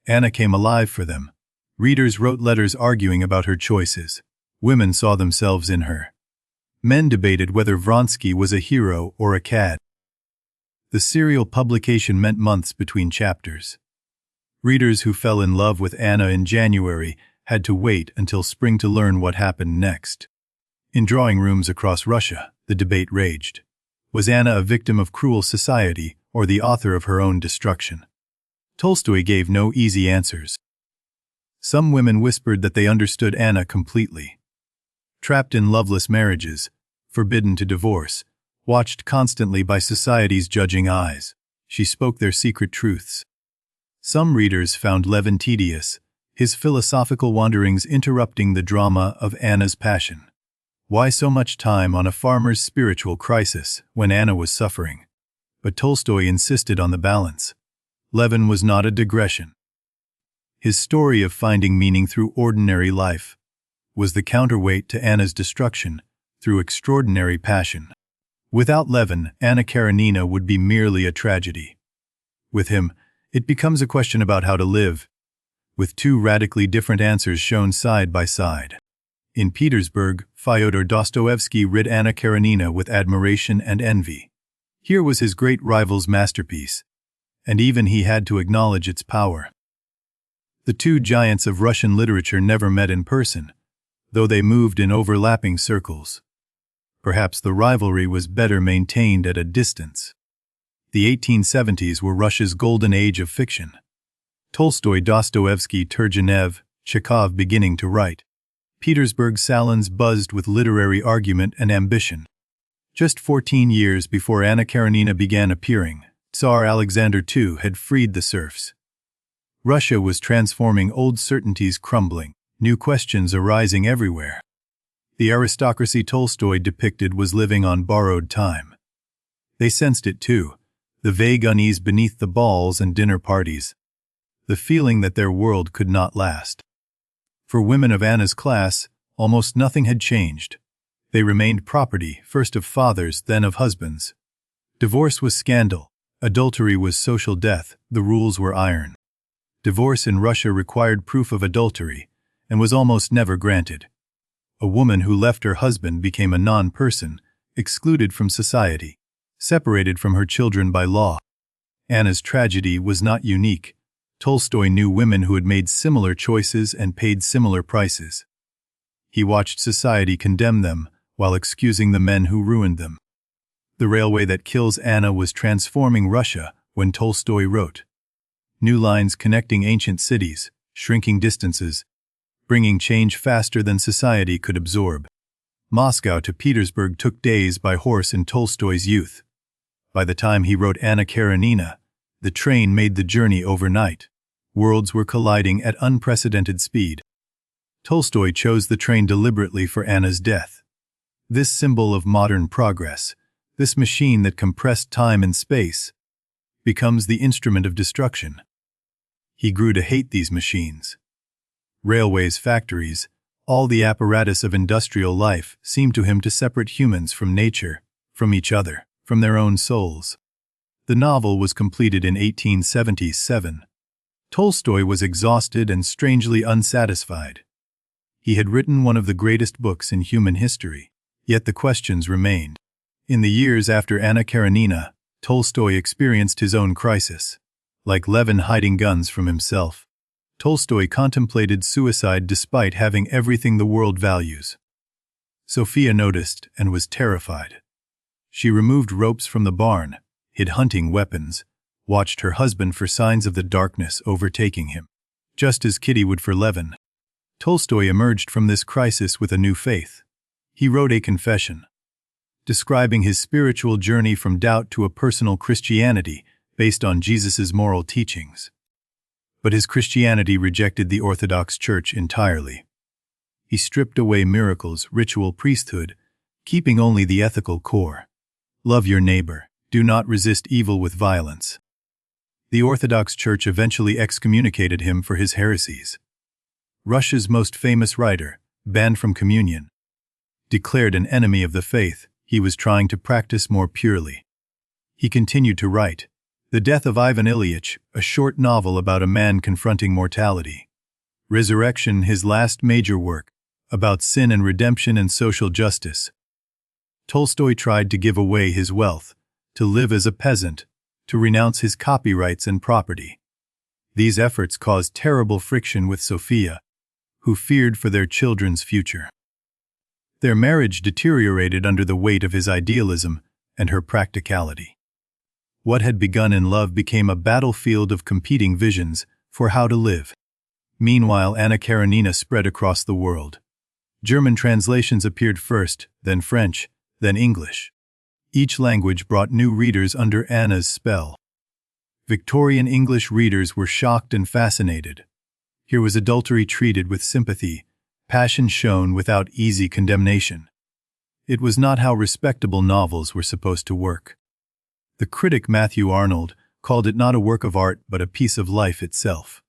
Anna came alive for them. Readers wrote letters arguing about her choices. Women saw themselves in her. Men debated whether Vronsky was a hero or a cad. The serial publication meant months between chapters. Readers who fell in love with Anna in January had to wait until spring to learn what happened next. In drawing rooms across Russia, the debate raged. Was Anna a victim of cruel society or the author of her own destruction? Tolstoy gave no easy answers. Some women whispered that they understood Anna completely. Trapped in loveless marriages, forbidden to divorce, watched constantly by society's judging eyes, she spoke their secret truths. Some readers found Levin tedious, his philosophical wanderings interrupting the drama of Anna's passion. Why so much time on a farmer's spiritual crisis when Anna was suffering? But Tolstoy insisted on the balance. Levin was not a digression. His story of finding meaning through ordinary life was the counterweight to Anna's destruction through extraordinary passion. Without Levin, Anna Karenina would be merely a tragedy. With him, it becomes a question about how to live, with two radically different answers shown side by side. In Petersburg, Fyodor Dostoevsky read Anna Karenina with admiration and envy. Here was his great rival's masterpiece, and even he had to acknowledge its power. The two giants of Russian literature never met in person, though they moved in overlapping circles. Perhaps the rivalry was better maintained at a distance. The 1870s were Russia's golden age of fiction. Tolstoy, Dostoevsky, Turgenev, Chekhov beginning to write. Petersburg's salons buzzed with literary argument and ambition. Just 14 years before Anna Karenina began appearing, Tsar Alexander II had freed the serfs. Russia was transforming, old certainties crumbling, new questions arising everywhere. The aristocracy Tolstoy depicted was living on borrowed time. They sensed it too, the vague unease beneath the balls and dinner parties, the feeling that their world could not last. For women of Anna's class, almost nothing had changed. They remained property, first of fathers, then of husbands. Divorce was scandal. Adultery was social death. The rules were iron. Divorce in Russia required proof of adultery, and was almost never granted. A woman who left her husband became a non-person, excluded from society, separated from her children by law. Anna's tragedy was not unique. Tolstoy knew women who had made similar choices and paid similar prices. He watched society condemn them while excusing the men who ruined them. The railway that kills Anna was transforming Russia when Tolstoy wrote. New lines connecting ancient cities, shrinking distances, bringing change faster than society could absorb. Moscow to Petersburg took days by horse in Tolstoy's youth. By the time he wrote Anna Karenina, the train made the journey overnight. Worlds were colliding at unprecedented speed. Tolstoy chose the train deliberately for Anna's death. This symbol of modern progress, this machine that compressed time and space, becomes the instrument of destruction. He grew to hate these machines. Railways, factories, all the apparatus of industrial life seemed to him to separate humans from nature, from each other, from their own souls. The novel was completed in 1877. Tolstoy was exhausted and strangely unsatisfied. He had written one of the greatest books in human history, yet the questions remained. In the years after Anna Karenina, Tolstoy experienced his own crisis. Like Levin hiding guns from himself, Tolstoy contemplated suicide despite having everything the world values. Sophia noticed and was terrified. She removed ropes from the barn, hid hunting weapons, watched her husband for signs of the darkness overtaking him. Just as Kitty would for Levin, Tolstoy emerged from this crisis with a new faith. He wrote a confession, describing his spiritual journey from doubt to a personal Christianity based on Jesus' moral teachings. But his Christianity rejected the Orthodox Church entirely. He stripped away miracles, ritual, priesthood, keeping only the ethical core. Love your neighbor. Do not resist evil with violence. The Orthodox Church eventually excommunicated him for his heresies. Russia's most famous writer, banned from communion, declared an enemy of the faith he was trying to practice more purely. He continued to write The Death of Ivan Ilyich, a short novel about a man confronting mortality. Resurrection, his last major work, about sin and redemption and social justice. Tolstoy tried to give away his wealth, to live as a peasant, to renounce his copyrights and property. These efforts caused terrible friction with Sophia, who feared for their children's future. Their marriage deteriorated under the weight of his idealism and her practicality. What had begun in love became a battlefield of competing visions for how to live. Meanwhile, Anna Karenina spread across the world. German translations appeared first, then French, then English. Each language brought new readers under Anna's spell. Victorian English readers were shocked and fascinated. Here was adultery treated with sympathy, passion shown without easy condemnation. It was not how respectable novels were supposed to work. The critic Matthew Arnold called it not a work of art but a piece of life itself.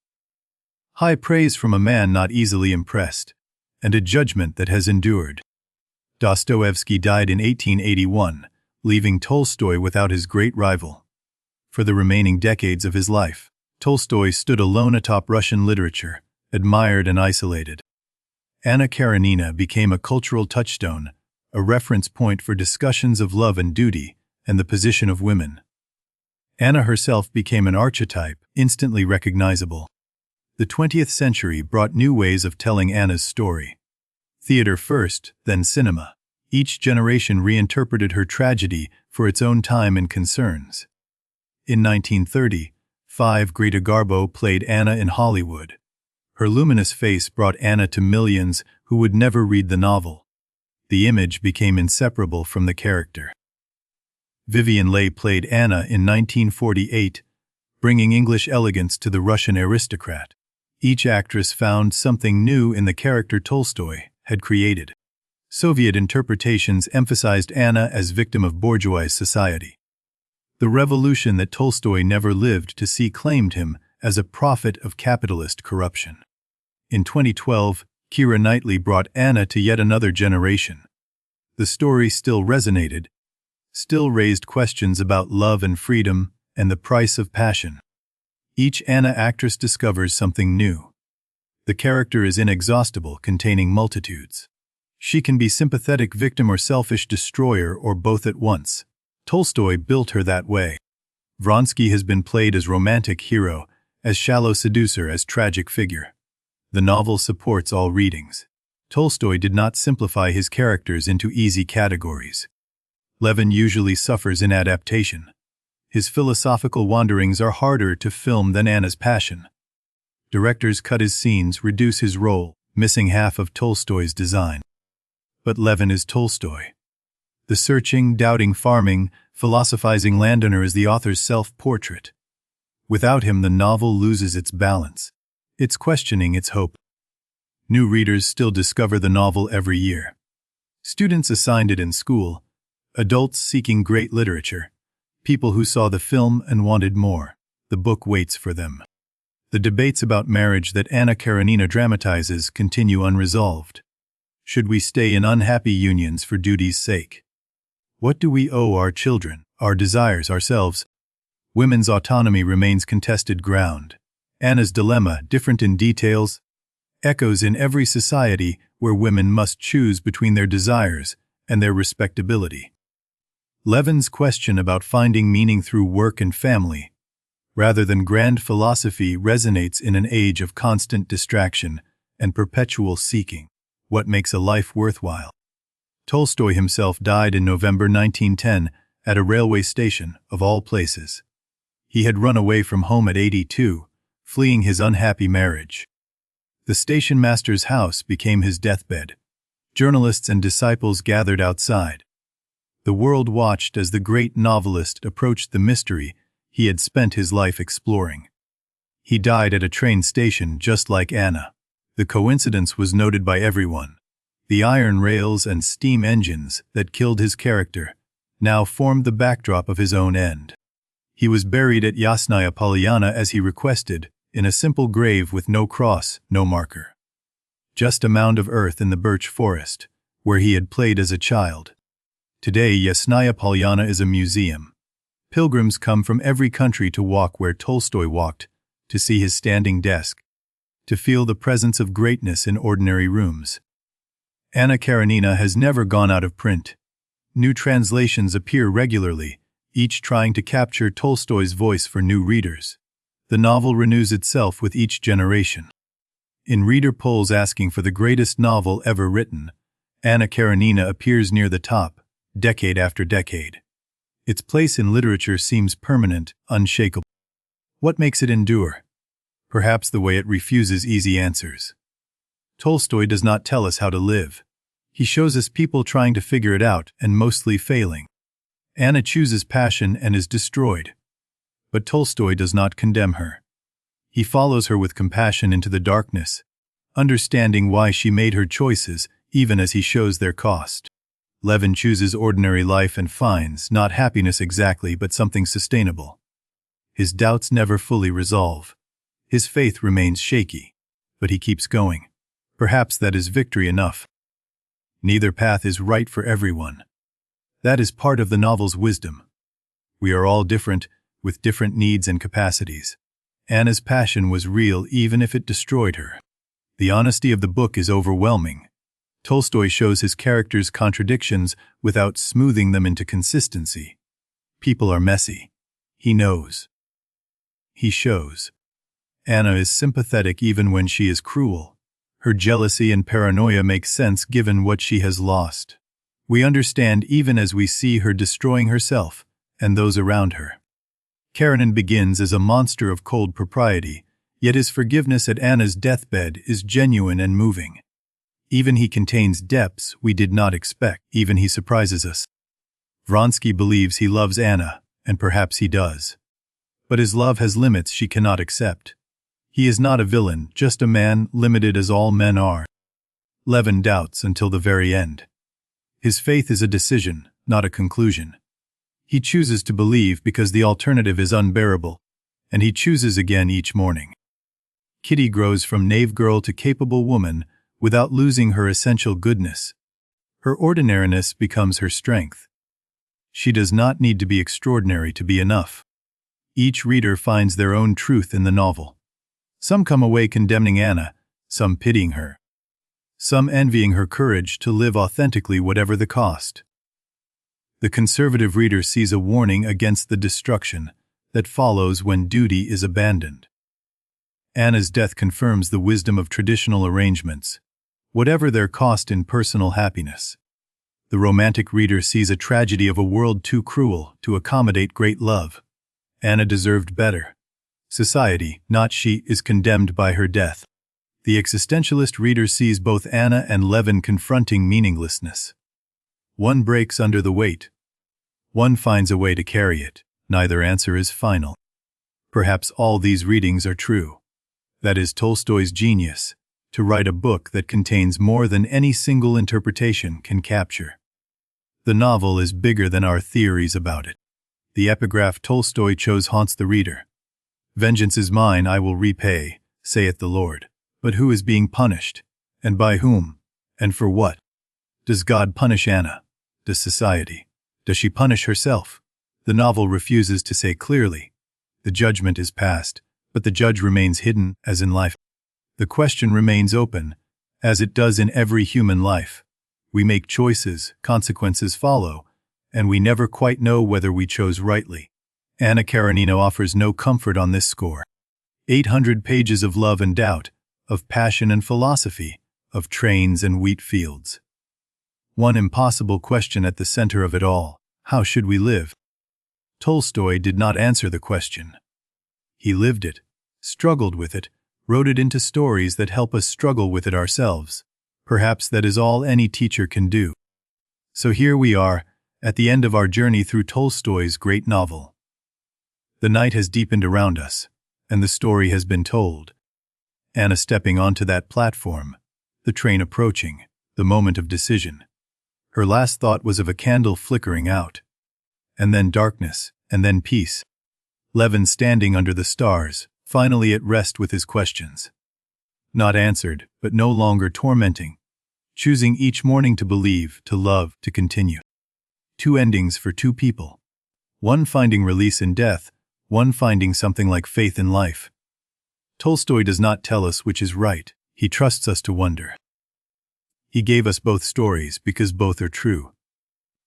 High praise from a man not easily impressed, and a judgment that has endured. Dostoevsky died in 1881, leaving Tolstoy without his great rival. For the remaining decades of his life, Tolstoy stood alone atop Russian literature, admired and isolated. Anna Karenina became a cultural touchstone, a reference point for discussions of love and duty and the position of women. Anna herself became an archetype, instantly recognizable. The 20th century brought new ways of telling Anna's story. Theater first, then cinema. Each generation reinterpreted her tragedy for its own time and concerns. In 1930, Greta Garbo played Anna in Hollywood. Her luminous face brought Anna to millions who would never read the novel. The image became inseparable from the character. Vivien Leigh played Anna in 1948, bringing English elegance to the Russian aristocrat. Each actress found something new in the character Tolstoy had created. Soviet interpretations emphasized Anna as victim of bourgeois society. The revolution that Tolstoy never lived to see claimed him as a prophet of capitalist corruption. In 2012, Keira Knightley brought Anna to yet another generation. The story still resonated, still raised questions about love and freedom and the price of passion. Each Anna actress discovers something new. The character is inexhaustible, containing multitudes. She can be sympathetic victim or selfish destroyer or both at once. Tolstoy built her that way. Vronsky has been played as romantic hero, as shallow seducer, as tragic figure. The novel supports all readings. Tolstoy did not simplify his characters into easy categories. Levin usually suffers in adaptation. His philosophical wanderings are harder to film than Anna's passion. Directors cut his scenes, reduce his role, missing half of Tolstoy's design. But Levin is Tolstoy. The searching, doubting farming, philosophizing landowner is the author's self-portrait. Without him, the novel loses its balance, its questioning, its hope. New readers still discover the novel every year. Students assigned it in school, adults seeking great literature, people who saw the film and wanted more. The book waits for them. The debates about marriage that Anna Karenina dramatizes continue unresolved. Should we stay in unhappy unions for duty's sake? What do we owe our children, our desires, ourselves? Women's autonomy remains contested ground. Anna's dilemma, different in details, echoes in every society where women must choose between their desires and their respectability. Levin's question about finding meaning through work and family, rather than grand philosophy, resonates in an age of constant distraction and perpetual seeking. What makes a life worthwhile? Tolstoy himself died in November 1910 at a railway station, of all places. He had run away from home at 82, fleeing his unhappy marriage. The station master's house became his deathbed. Journalists and disciples gathered outside. The world watched as the great novelist approached the mystery he had spent his life exploring. He died at a train station just like Anna. The coincidence was noted by everyone. The iron rails and steam engines that killed his character now formed the backdrop of his own end. He was buried at Yasnaya Polyana as he requested, in a simple grave with no cross, no marker. Just a mound of earth in the birch forest, where he had played as a child. Today, Yasnaya Polyana is a museum. Pilgrims come from every country to walk where Tolstoy walked, to see his standing desk, to feel the presence of greatness in ordinary rooms. Anna Karenina has never gone out of print. New translations appear regularly, each trying to capture Tolstoy's voice for new readers. The novel renews itself with each generation. In reader polls asking for the greatest novel ever written, Anna Karenina appears near the top, decade after decade. Its place in literature seems permanent, unshakable. What makes it endure? Perhaps the way it refuses easy answers. Tolstoy does not tell us how to live. He shows us people trying to figure it out and mostly failing. Anna chooses passion and is destroyed. But Tolstoy does not condemn her. He follows her with compassion into the darkness, understanding why she made her choices, even as he shows their cost. Levin chooses ordinary life and finds not happiness exactly, but something sustainable. His doubts never fully resolve. His faith remains shaky, but he keeps going. Perhaps that is victory enough. Neither path is right for everyone. That is part of the novel's wisdom. We are all different, with different needs and capacities. Anna's passion was real even if it destroyed her. The honesty of the book is overwhelming. Tolstoy shows his characters' contradictions without smoothing them into consistency. People are messy. He knows. He shows. Anna is sympathetic even when she is cruel. Her jealousy and paranoia make sense given what she has lost. We understand even as we see her destroying herself and those around her. Karenin begins as a monster of cold propriety, yet his forgiveness at Anna's deathbed is genuine and moving. Even he contains depths we did not expect, even he surprises us. Vronsky believes he loves Anna, and perhaps he does. But his love has limits she cannot accept. He is not a villain, just a man, limited as all men are. Levin doubts until the very end. His faith is a decision, not a conclusion. He chooses to believe because the alternative is unbearable, and he chooses again each morning. Kitty grows from knave girl to capable woman without losing her essential goodness. Her ordinariness becomes her strength. She does not need to be extraordinary to be enough. Each reader finds their own truth in the novel. Some come away condemning Anna, some pitying her. Some envying her courage to live authentically whatever the cost. The conservative reader sees a warning against the destruction that follows when duty is abandoned. Anna's death confirms the wisdom of traditional arrangements, whatever their cost in personal happiness. The romantic reader sees a tragedy of a world too cruel to accommodate great love. Anna deserved better. Society, not she, is condemned by her death. The existentialist reader sees both Anna and Levin confronting meaninglessness. One breaks under the weight. One finds a way to carry it. Neither answer is final. Perhaps all these readings are true. That is Tolstoy's genius, to write a book that contains more than any single interpretation can capture. The novel is bigger than our theories about it. The epigraph Tolstoy chose haunts the reader. "Vengeance is mine, I will repay, saith the Lord." But who is being punished? And by whom? And for what? Does God punish Anna? Does society? Does she punish herself? The novel refuses to say clearly. The judgment is passed, but the judge remains hidden, as in life. The question remains open, as it does in every human life. We make choices, consequences follow, and we never quite know whether we chose rightly. Anna Karenina offers no comfort on this score. 800 pages of love and doubt, of passion and philosophy, of trains and wheat fields. One impossible question at the center of it all: how should we live? Tolstoy did not answer the question. He lived it, struggled with it, wrote it into stories that help us struggle with it ourselves. Perhaps that is all any teacher can do. So here we are, at the end of our journey through Tolstoy's great novel. The night has deepened around us, and the story has been told. Anna stepping onto that platform, the train approaching, the moment of decision. Her last thought was of a candle flickering out. And then darkness, and then peace. Levin standing under the stars, finally at rest with his questions. Not answered, but no longer tormenting. Choosing each morning to believe, to love, to continue. Two endings for two people. One finding release in death, one finding something like faith in life. Tolstoy does not tell us which is right, he trusts us to wonder. He gave us both stories because both are true.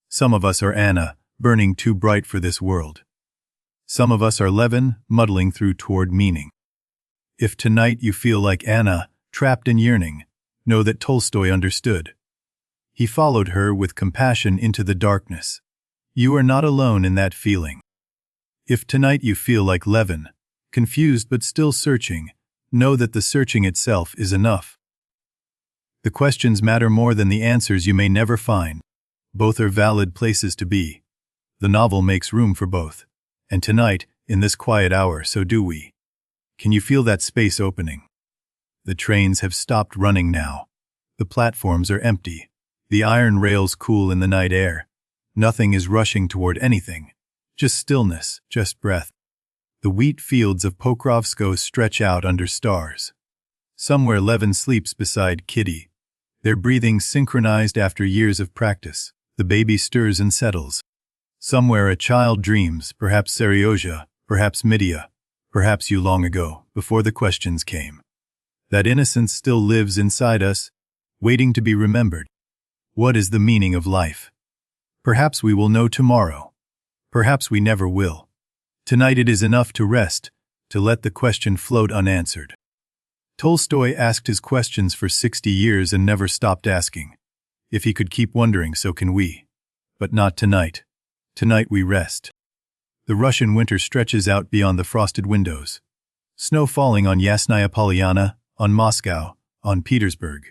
Some of us are Anna, burning too bright for this world. Some of us are Levin, muddling through toward meaning. If tonight you feel like Anna, trapped and yearning, know that Tolstoy understood. He followed her with compassion into the darkness. You are not alone in that feeling. If tonight you feel like Levin, confused but still searching, know that the searching itself is enough. The questions matter more than the answers you may never find. Both are valid places to be. The novel makes room for both. And tonight, in this quiet hour, so do we. Can you feel that space opening? The trains have stopped running now. The platforms are empty. The iron rails cool in the night air. Nothing is rushing toward anything. Just stillness, just breath. The wheat fields of Pokrovskoe stretch out under stars. Somewhere Levin sleeps beside Kitty. Their breathing synchronized after years of practice. The baby stirs and settles. Somewhere a child dreams, perhaps Seryozha, perhaps Mitya, perhaps you long ago, before the questions came. That innocence still lives inside us, waiting to be remembered. What is the meaning of life? Perhaps we will know tomorrow. Perhaps we never will. Tonight it is enough to rest, to let the question float unanswered. Tolstoy asked his questions for 60 years and never stopped asking. If he could keep wondering, so can we. But not tonight. Tonight we rest. The Russian winter stretches out beyond the frosted windows. Snow falling on Yasnaya Polyana, on Moscow, on Petersburg.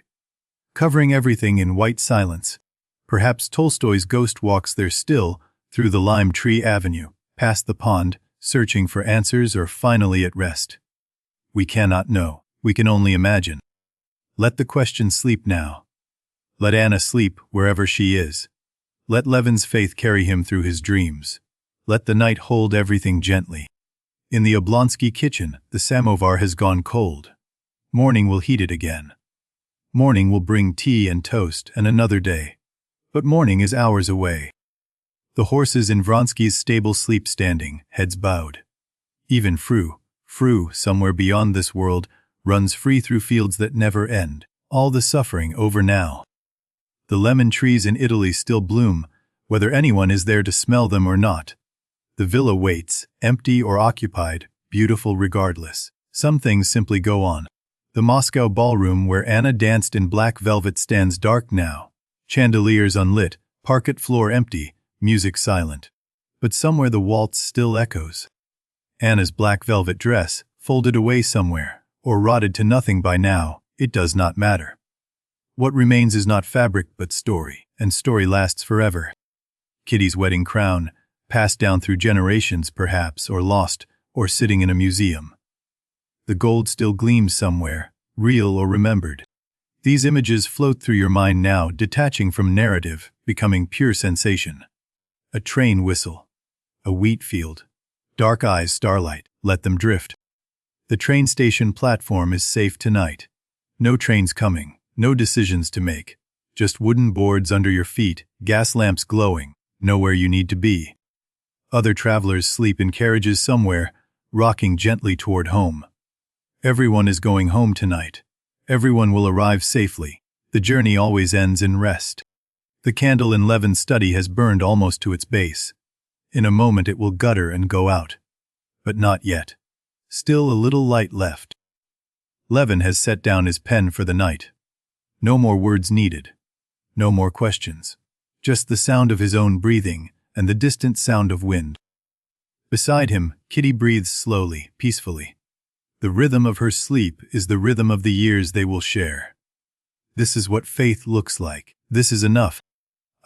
Covering everything in white silence. Perhaps Tolstoy's ghost walks there still, through the lime tree avenue, past the pond, searching for answers or finally at rest. We cannot know. We can only imagine. Let the question sleep now. Let Anna sleep wherever she is. Let Levin's faith carry him through his dreams. Let the night hold everything gently. In the Oblonsky kitchen, the samovar has gone cold. Morning will heat it again. Morning will bring tea and toast and another day. But morning is hours away. The horses in Vronsky's stable sleep standing, heads bowed. Even Fru, somewhere beyond this world, runs free through fields that never end. All the suffering over now. The lemon trees in Italy still bloom, whether anyone is there to smell them or not. The villa waits, empty or occupied, beautiful regardless. Some things simply go on. The Moscow ballroom where Anna danced in black velvet stands dark now. Chandeliers unlit, parquet floor empty, music silent. But somewhere the waltz still echoes. Anna's black velvet dress, folded away somewhere, or rotted to nothing by now, it does not matter. What remains is not fabric but story, and story lasts forever. Kitty's wedding crown, passed down through generations perhaps, or lost, or sitting in a museum. The gold still gleams somewhere, real or remembered. These images float through your mind now, detaching from narrative, becoming pure sensation. A train whistle. A wheat field. Dark eyes starlight, let them drift. The train station platform is safe tonight. No trains coming. No decisions to make. Just wooden boards under your feet, gas lamps glowing, nowhere you need to be. Other travelers sleep in carriages somewhere, rocking gently toward home. Everyone is going home tonight. Everyone will arrive safely. The journey always ends in rest. The candle in Levin's study has burned almost to its base. In a moment it will gutter and go out. But not yet. Still a little light left. Levin has set down his pen for the night. No more words needed. No more questions. Just the sound of his own breathing and the distant sound of wind. Beside him, Kitty breathes slowly, peacefully. The rhythm of her sleep is the rhythm of the years they will share. This is what faith looks like. This is enough.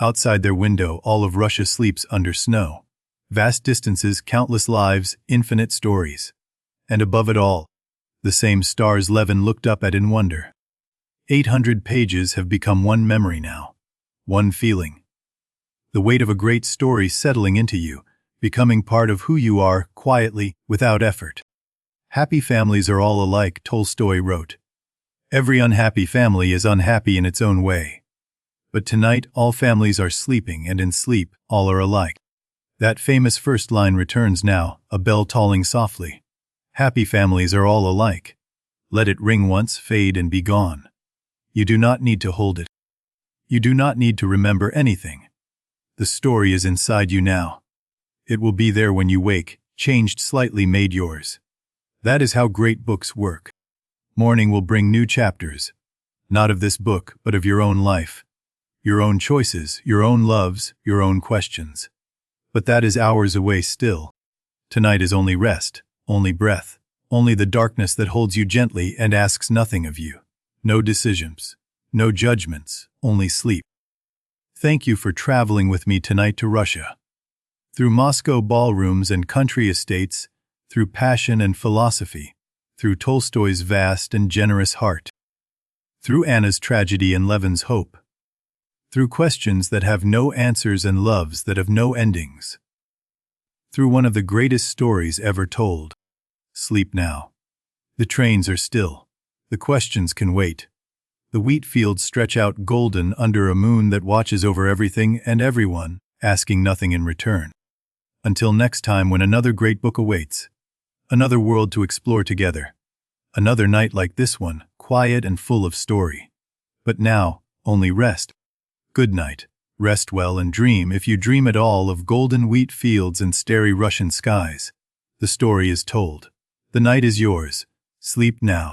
Outside their window, all of Russia sleeps under snow. Vast distances, countless lives, infinite stories. And above it all, the same stars Levin looked up at in wonder. 800 pages have become one memory now. One feeling. The weight of a great story settling into you, becoming part of who you are, quietly, without effort. Happy families are all alike, Tolstoy wrote. Every unhappy family is unhappy in its own way. But tonight all families are sleeping, and in sleep all are alike. That famous first line returns now, a bell tolling softly. Happy families are all alike. Let it ring once, fade and be gone. You do not need to hold it. You do not need to remember anything. The story is inside you now. It will be there when you wake, changed slightly, made yours. That is how great books work. Morning will bring new chapters. Not of this book, but of your own life. Your own choices, your own loves, your own questions. But that is hours away still. Tonight is only rest, only breath, only the darkness that holds you gently and asks nothing of you. No decisions, no judgments, only sleep. Thank you for traveling with me tonight to Russia. Through Moscow ballrooms and country estates, through passion and philosophy, through Tolstoy's vast and generous heart, through Anna's tragedy and Levin's hope, through questions that have no answers and loves that have no endings, through one of the greatest stories ever told. Sleep now. The trains are still. The questions can wait. The wheat fields stretch out golden under a moon that watches over everything and everyone, asking nothing in return. Until next time, when another great book awaits. Another world to explore together. Another night like this one, quiet and full of story. But now, only rest. Good night. Rest well and dream, if you dream at all, of golden wheat fields and starry Russian skies. The story is told. The night is yours. Sleep now.